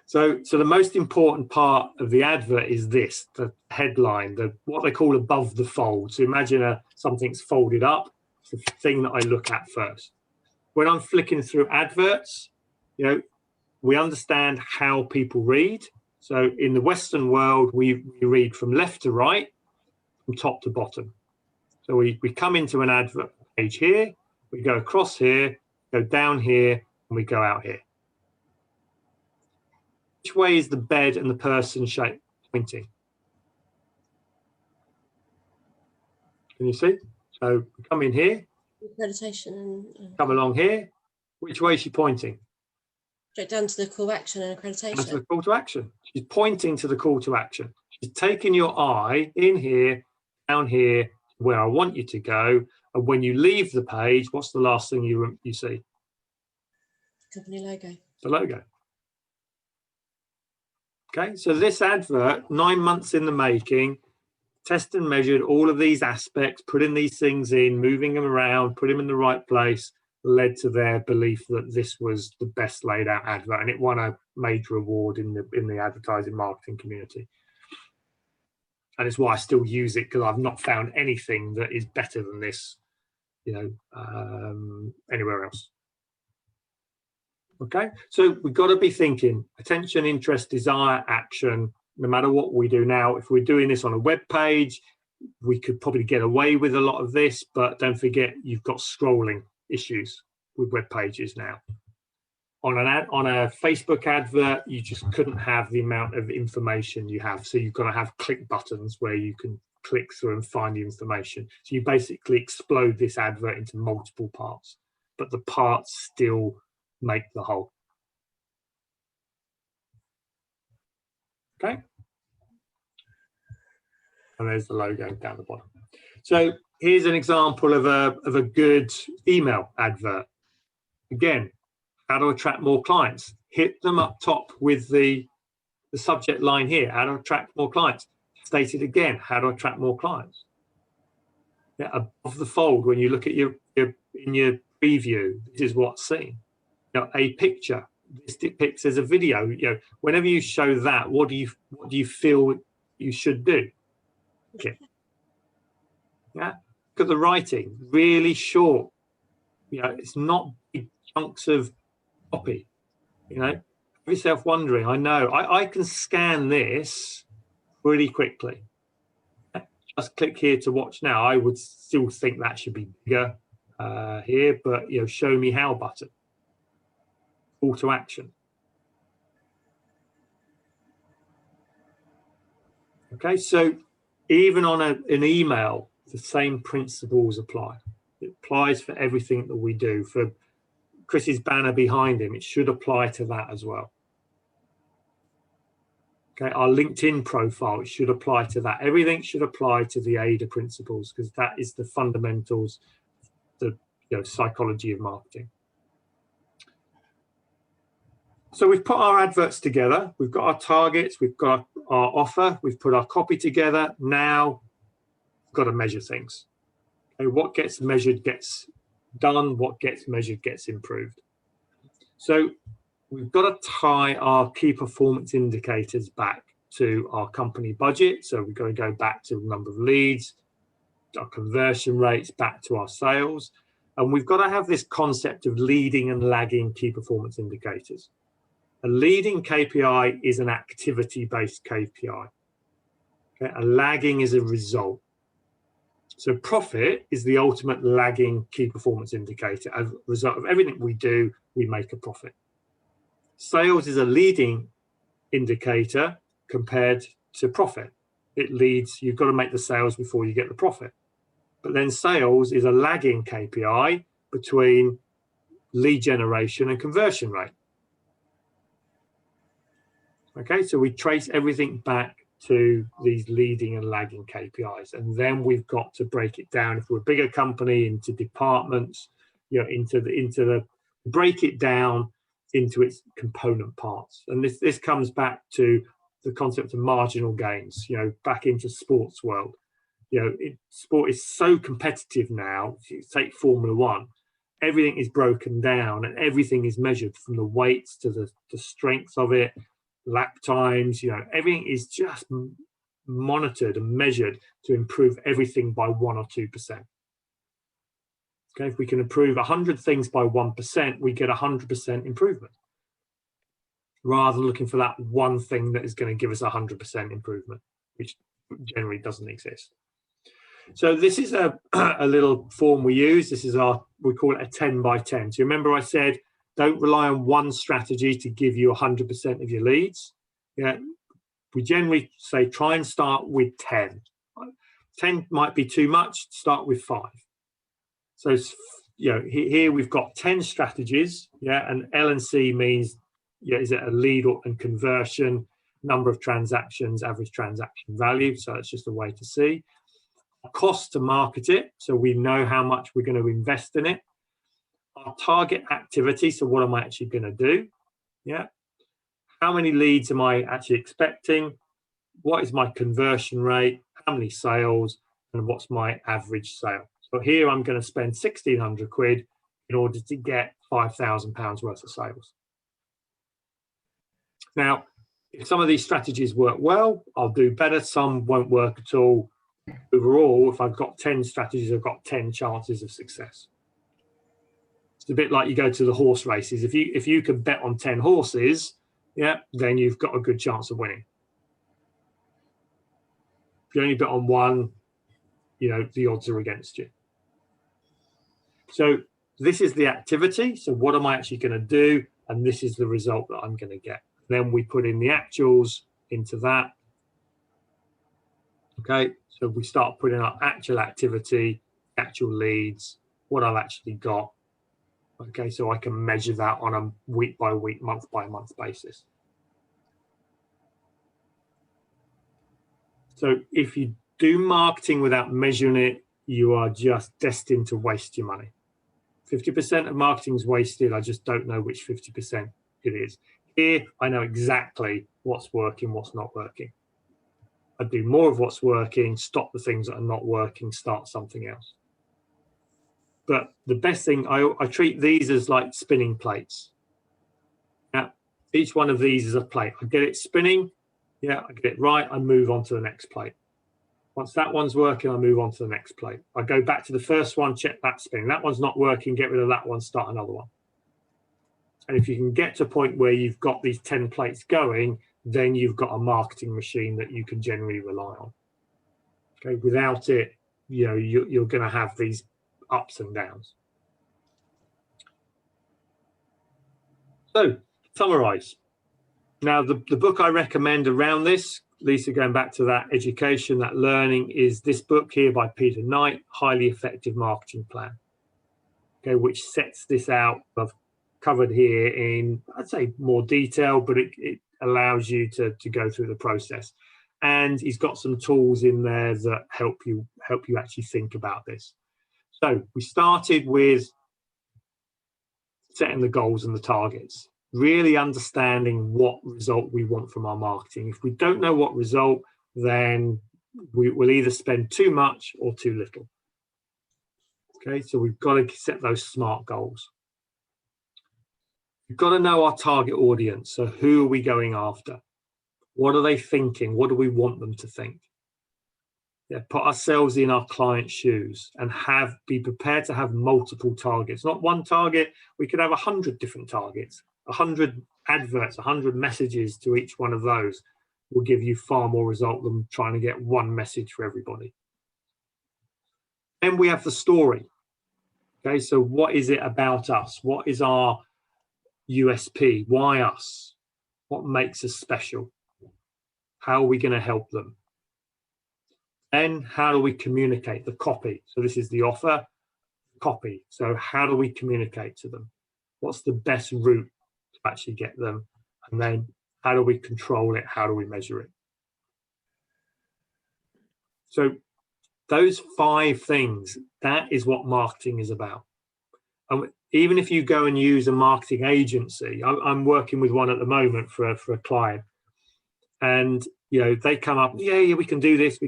So the most important part of the advert is this: the headline, what they call above the fold. So imagine something's folded up. It's the thing that I look at first. When I'm flicking through adverts, we understand how people read. So in the Western world, we read from left to right, from top to bottom. So we come into an advert page here, we go across here, go down here, and we go out here. Which way is the bed and the person shape pointing? Can you see? So we come in here, Accreditation. come along here. Which way is she pointing? Straight down to the call to action and accreditation. Down to the call to action. She's pointing to the call to action. She's taking your eye in here, down here, where I want you to go. And when you leave the page, what's the last thing you see? Company logo. The logo. Okay, so this advert, 9 months in the making, test and measured all of these aspects, putting these things in, moving them around, put them in the right place, led to their belief that this was the best laid out advert, and it won a major award in the advertising marketing community. And it's why I still use it, because I've not found anything that is better than this, anywhere else. Okay, so we've got to be thinking attention, interest, desire, action. No matter what we do now, if we're doing this on a web page, we could probably get away with a lot of this, but don't forget you've got scrolling issues with web pages now. On a Facebook advert, you just couldn't have the amount of information you have. So you've got to have click buttons where you can click through and find the information. So you basically explode this advert into multiple parts, but the parts still make the whole. Okay. And there's the logo down the bottom. So here's an example of a good email advert. Again, how to attract more clients. Hit them up top with the subject line here, how to attract more clients. Stated again, how to attract more clients. Yeah, above the fold, when you look at in your preview, this is what's seen. A picture, this depicts as a video. Whenever you show that, what do you feel you should do? Okay. Yeah. Look at the writing, really short. It's not big chunks of copy. Have yourself wondering. I know I can scan this really quickly. Just click here to watch now. I would still think that should be bigger here, but show me how button. Call to action. Okay, so even on an email, the same principles apply. It applies for everything that we do. For Chris's banner behind him, it should apply to that as well. Okay, our LinkedIn profile, it should apply to that. Everything should apply to the AIDA principles, because that is the fundamentals, the psychology of marketing. So we've put our adverts together, we've got our targets, we've got our offer, we've put our copy together. Now we've got to measure things. Okay, what gets measured gets done, what gets measured gets improved. So we've got to tie our key performance indicators back to our company budget. So we've got to go back to the number of leads, our conversion rates, back to our sales. And we've got to have this concept of leading and lagging key performance indicators. A leading KPI is an activity-based KPI. Okay? A lagging is a result. So profit is the ultimate lagging key performance indicator. As a result of everything we do, we make a profit. Sales is a leading indicator compared to profit. It leads, you've got to make the sales before you get the profit. But then sales is a lagging KPI between lead generation and conversion rate. Okay, so we trace everything back to these leading and lagging KPIs, and then we've got to break it down, if we're a bigger company, into departments, you know, into the break it down into its component parts. And this comes back to the concept of marginal gains, you know, back into sports world. You know, sport is so competitive now. If you take Formula One, everything is broken down and everything is measured, from the weights to the strength of it, lap times, you know, everything is just monitored and measured to improve everything by 1 or 2%. Okay, if we can improve 100 things by 1%, we get 100% improvement, rather than looking for that one thing that is going to give us 100% improvement, which generally doesn't exist. So this is a little form we use. This is we call it a 10 by 10. So remember I said, don't rely on one strategy to give you 100% of your leads. Yeah, we generally say try and start with 10. 10 might be too much, start with 5. So, you know, here we've got 10 strategies, yeah, and L and C means, yeah, is it a lead and conversion, number of transactions, average transaction value. So it's just a way to see. Cost to market it, so we know how much we're going to invest in it. Our target activity, so what am I actually going to do? Yeah. How many leads am I actually expecting? What is my conversion rate? How many sales? And what's my average sale? So here I'm going to spend 1,600 quid in order to get £5,000 worth of sales. Now, if some of these strategies work well, I'll do better. Some won't work at all. Overall, if I've got 10 strategies, I've got 10 chances of success. It's a bit like you go to the horse races. If you can bet on 10 horses, yeah, then you've got a good chance of winning. If you only bet on one, you know, the odds are against you. So this is the activity. So what am I actually going to do? And this is the result that I'm going to get. Then we put in the actuals into that. Okay, so we start putting up actual activity, actual leads, what I've actually got. Okay, so I can measure that on a week by week, month by month basis. So if you do marketing without measuring it, you are just destined to waste your money. 50% of marketing is wasted. I just don't know which 50% it is. Here, I know exactly what's working, what's not working. I do more of what's working, stop the things that are not working, start something else. But the best thing, I treat these as like spinning plates. Now, each one of these is a plate. I get it spinning, yeah, I get it right, I move on to the next plate. Once that one's working, I move on to the next plate. I go back to the first one, check that spinning. That one's not working, get rid of that one, start another one. And if you can get to a point where you've got these 10 plates going, then you've got a marketing machine that you can generally rely on. Okay, without it, you know, you're going to have these ups and downs. So, summarize. Now, the book I recommend around this, Lisa, going back to that education, that learning, is this book here by Peter Knight, Highly Effective Marketing Plan. Okay, which sets this out. I've covered here in, I'd say, more detail, but it allows you to go through the process. And he's got some tools in there that help you actually think about this. So we started with setting the goals and the targets, really understanding what result we want from our marketing. If we don't know what result, then we will either spend too much or too little. Okay, so we've got to set those SMART goals. We've got to know our target audience. So who are we going after? What are they thinking? What do we want them to think? Yeah, put ourselves in our client's shoes and be prepared to have multiple targets. Not one target. We could have 100 different targets, 100 adverts, 100 messages to each one of those will give you far more result than trying to get one message for everybody. Then we have the story. Okay, so what is it about us? What is our USP? Why us? What makes us special? How are we going to help them? And how do we communicate? The copy. So this is the offer, copy. So how do we communicate to them? What's the best route to actually get them? And then how do we control it? How do we measure it? So those 5 things, that is what marketing is about. Even if you go and use a marketing agency, I'm working with one at the moment for a client, and you know, they come up, yeah, we can do this,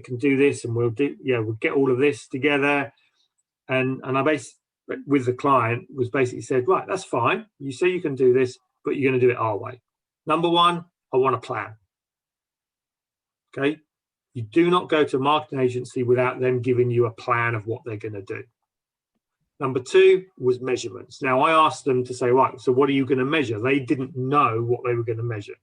and we'll get all of this together. And I basically, with the client, was basically said, right, that's fine. You say you can do this, but you're going to do it our way. Number 1, I want a plan. Okay, you do not go to a marketing agency without them giving you a plan of what they're going to do. Number 2 was measurements. Now I asked them to say, right, so what are you going to measure? They didn't know what they were going to measure,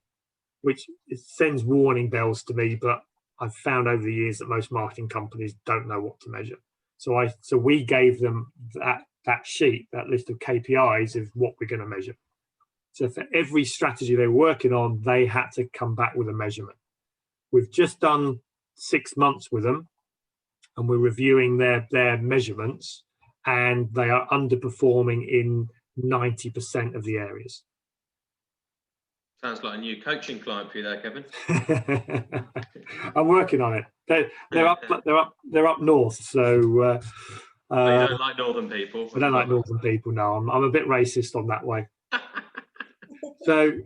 which sends warning bells to me, but I've found over the years that most marketing companies don't know what to measure. So we gave them that sheet, that list of KPIs of what we're going to measure. So for every strategy they were working on, they had to come back with a measurement. We've just done 6 months with them, and we're reviewing their measurements, and they are underperforming in 90% of the areas. Sounds like a new coaching client for you there, Kevin. I'm working on it. They're up north, so you don't like northern people. I don't like northern people. No, I'm a bit racist on that way. So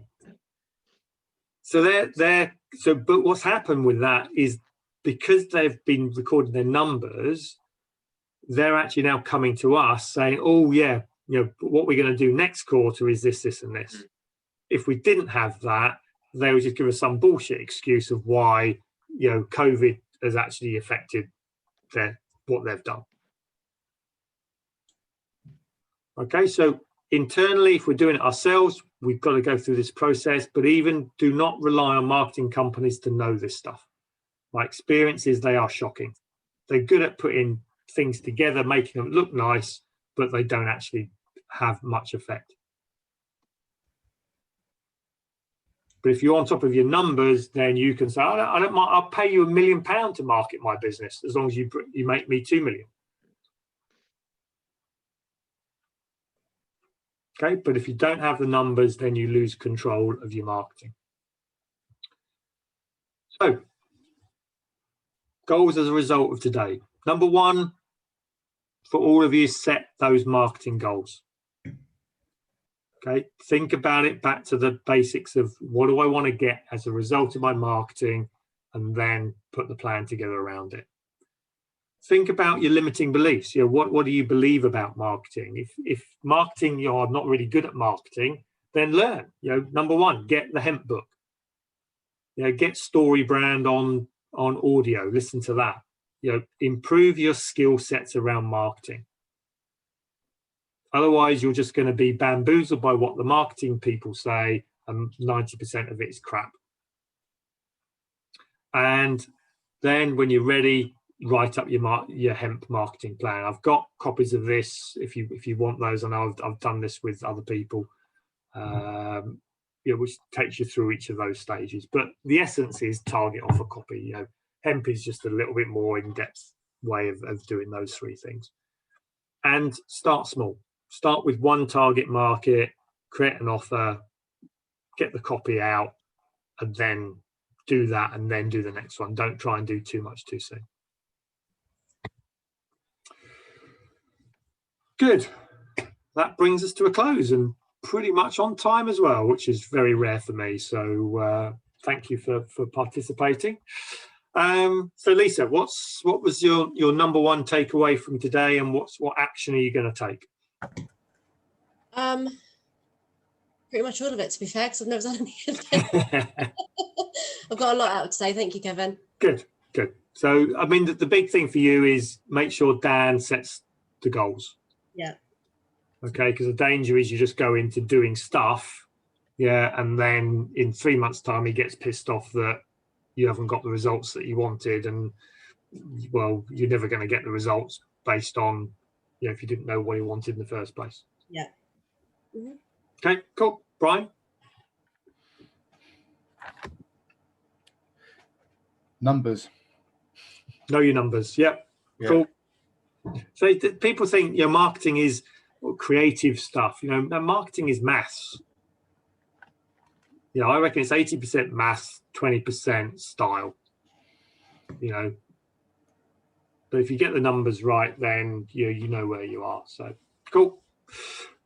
but what's happened with that is, because they've been recording their numbers, they're actually now coming to us saying, oh yeah, you know, what we're going to do next quarter is this, this, and this. If we didn't have that, they would just give us some bullshit excuse of why, you know, COVID has actually affected what they've done. Okay, so internally, if we're doing it ourselves, we've got to go through this process, but even do not rely on marketing companies to know this stuff. My experience is they are shocking. They're good at putting things together, making them look nice, but they don't actually have much effect. But if you're on top of your numbers, then you can say, I don't mind, I'll pay you £1 million to market my business as long as you make me 2 million. Okay, but if you don't have the numbers, then you lose control of your marketing. So, goals as a result of today. Number 1, for all of you, set those marketing goals. Okay, think about it back to the basics of what do I want to get as a result of my marketing, and then put the plan together around it. Think about your limiting beliefs. You know, what do you believe about marketing? If marketing, you're not really good at marketing, then learn. You know, number 1, get the hemp book. You know, get Story Brand on audio. Listen to that. You know, improve your skill sets around marketing. Otherwise, you're just going to be bamboozled by what the marketing people say, and 90% of it is crap. And then when you're ready, write up your hemp marketing plan. I've got copies of this if you want those. I know I've done this with other people, which takes you through each of those stages. But the essence is target offer copy. You know, hemp is just a little bit more in-depth way of doing those 3 things. And start small. Start with 1 target market, create an offer, get the copy out, and then do that, and then do the next one. Don't try and do too much too soon. Good. That brings us to a close, and pretty much on time as well, which is very rare for me. So thank you for participating. So Lisa, what was your number 1 takeaway from today, and what action are you going to take? Pretty much all of it, to be fair, because I've never done anything. I've got a lot out today. Thank you, Kevin. Good. So, I mean, the big thing for you is make sure Dan sets the goals. Yeah. Okay, because the danger is you just go into doing stuff, and then in 3 months' time he gets pissed off that you haven't got the results that you wanted, and well, you're never going to get the results based on, if you didn't know what you wanted in the first place. Yeah. Mm-hmm. Okay, cool. Brian? Numbers. Know your numbers. Yep. Yeah. Cool. So people think marketing is creative stuff. Marketing is maths. I reckon it's 80% maths, 20% style. But if you get the numbers right, then you know where you are. So cool.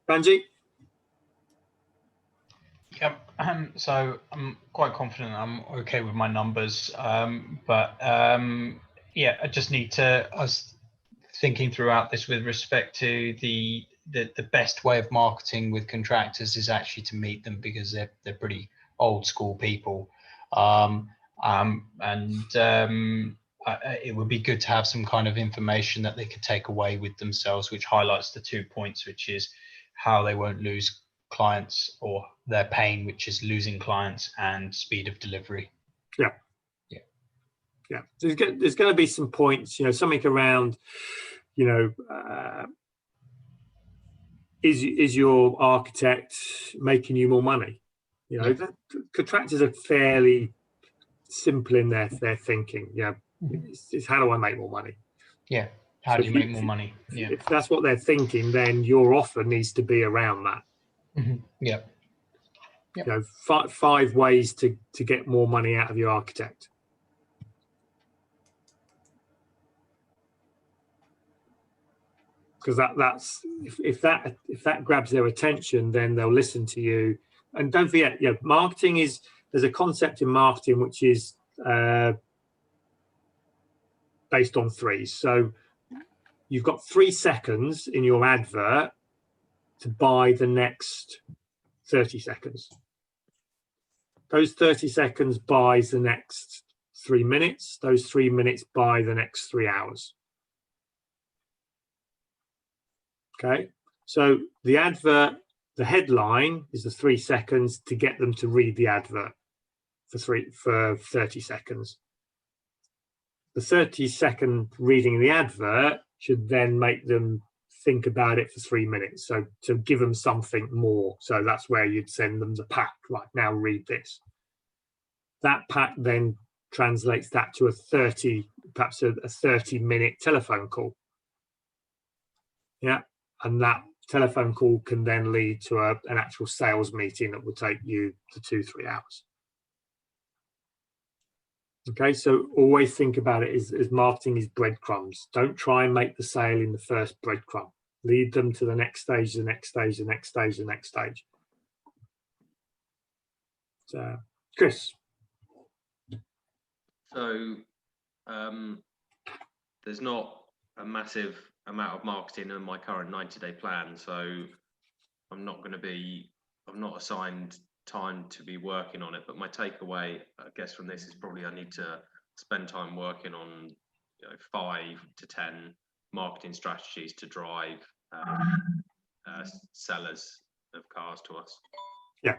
Banji? Yep. So I'm quite confident I'm okay with my numbers, but yeah, I just need to. I was thinking throughout this with respect to the best way of marketing with contractors is actually to meet them, because they're pretty old school people, it would be good to have some kind of information that they could take away with themselves, which highlights the 2 points, which is how they won't lose clients, or their pain, which is losing clients, and speed of delivery. Yeah. There's going to be some points, something around, is your architect making you more money? Contractors are fairly simple in their thinking. It's how do I make more money? Yeah. How do you make more money? Yeah. If that's what they're thinking, then your offer needs to be around that. Mm-hmm. Yeah. Yep. 5 ways to get more money out of your architect. Because that's if that grabs their attention, then they'll listen to you. And don't forget, marketing there's a concept in marketing which is based on 3. So you've got 3 seconds in your advert to buy the next 30 seconds. Those 30 seconds buys the next 3 minutes. Those 3 minutes buy the next 3 hours. Okay, so the advert, the headline is the 3 seconds to get them to read the advert for 30 seconds. The 30-second reading the advert should then make them think about it for 3 minutes. So to give them something more. So that's where you'd send them the pack. Right, now read this. That pack then translates that to perhaps a 30-minute telephone call. Yeah. And that telephone call can then lead to an actual sales meeting that will take you to 2-3 hours. Okay, so always think about it as marketing is breadcrumbs. Don't try and make the sale in the first breadcrumb. Lead them to the next stage, the next stage, the next stage, the next stage. So, Chris. So there's not a massive amount of marketing in my current 90-day plan, so I'm not assigned time to be working on it. But my takeaway, I guess, from this is probably I need to spend time working on 5 to 10 marketing strategies to drive sellers of cars to us. Yeah.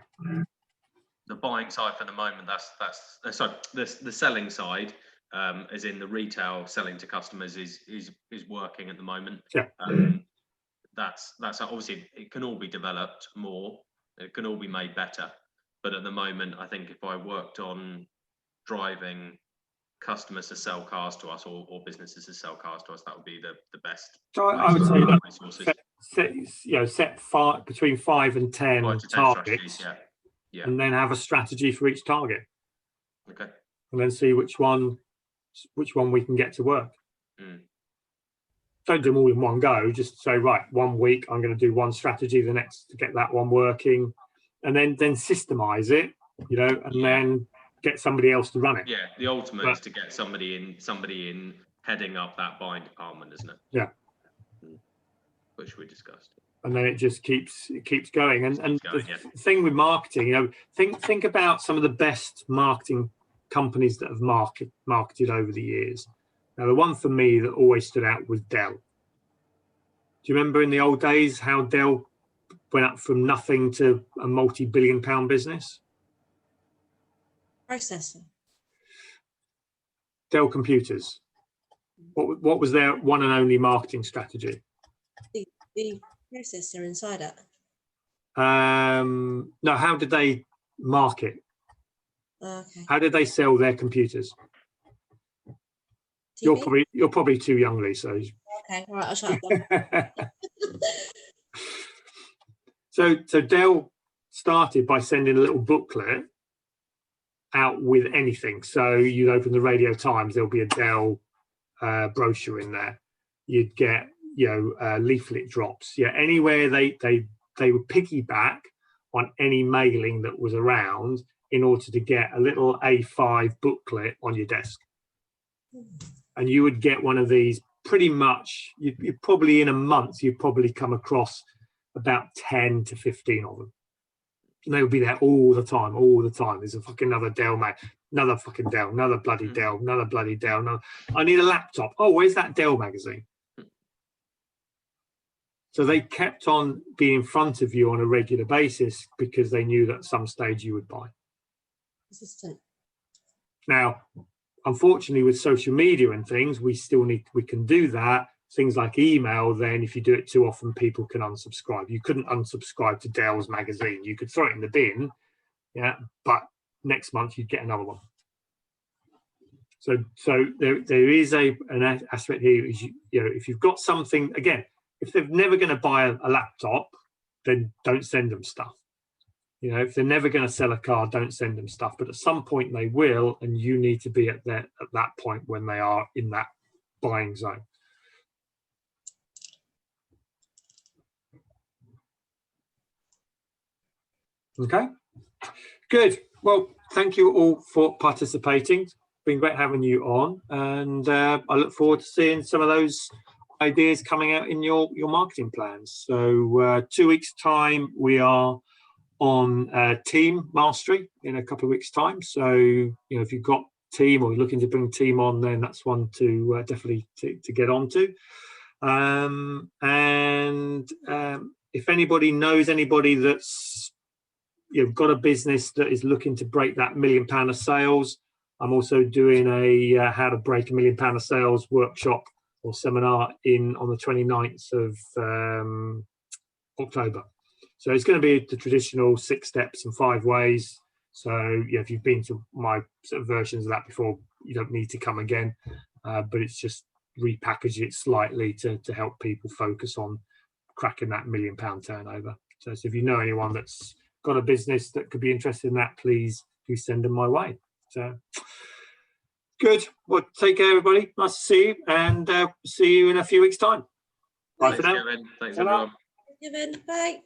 The buying side for the moment, the selling side, as in the retail selling to customers is working at the moment. Yeah. That's obviously it can all be developed more, it can all be made better, but at the moment I think if I worked on driving customers to sell cars to us, or businesses to sell cars to us, that would be the best. So I would say set between 5 and 10 targets. Yeah. And then have a strategy for each target. Okay. And then see which one we can get to work. Don't do them all in one go. Just say, right, 1 week I'm going to do one strategy, the next to get that one working, and then systemize it, and then get somebody else to run it. Yeah, the ultimate is to get somebody in heading up that buying department, isn't it? Yeah. which we discussed. And then it just keeps going. And going, the yeah. thing with marketing, you know, think about some of the best marketing companies that have marketed over the years. Now, the one for me that always stood out was Dell. Do you remember in the old days how Dell went up from nothing to a multi-billion-pound business? Processor. Dell Computers. What was their one and only marketing strategy? The processor inside it. No, how did they market? Okay. How did they sell their computers? TV? You're probably too young, Lisa. Okay, all right, I'll shut up then. So Dell started by sending a little booklet out with anything. So you'd open the Radio Times, there'll be a Dell brochure in there. You'd get, you know, leaflet drops. Yeah, anywhere they would piggyback on any mailing that was around in order to get a little A5 booklet on your desk. And you would get one of these pretty much, you probably in a month, you'd probably come across about 10 to 15 of them. And they would be there all the time. There's a fucking another Dell, mate. Another fucking Dell, another bloody Dell, another bloody Dell. Another. I need a laptop. Oh, where's that Dell magazine? So they kept on being in front of you on a regular basis because they knew that at some stage you would buy. Assistant. Now, unfortunately, with social media and things, we can do that. Things like email, then if you do it too often, people can unsubscribe. You couldn't unsubscribe to Dell's magazine. You could throw it in the bin, yeah, but next month you'd get another one. So there is an aspect here is, you know, if you've got something, again, if they're never going to buy a laptop, then don't send them stuff. You know, if they're never going to sell a car, don't send them stuff. But at some point they will, and you need to be at that point when they are in that buying zone. Okay, good. Well, thank you all for participating. It's been great having you on, and I look forward to seeing some of those ideas coming out in your marketing plans. So 2 weeks time we are on team mastery in a couple of weeks time. So, you know, if you've got team or you're looking to bring team on, then that's one to definitely to get onto. If anybody knows anybody that's, you've got a business that is looking to break that £1 million of sales, I'm also doing a how to break £1 million of sales workshop or seminar on the 29th of October. So it's going to be the traditional 6 steps and 5 ways. So yeah, if you've been to my sort of versions of that before, you don't need to come again, but it's just repackage it slightly to help people focus on cracking that £1 million turnover. So if you know anyone that's got a business that could be interested in that, please do send them my way. So good. Well, take care, everybody. Nice to see you, and see you in a few weeks' time. Bye for now. Kevin. Thanks, everyone. Kevin, bye.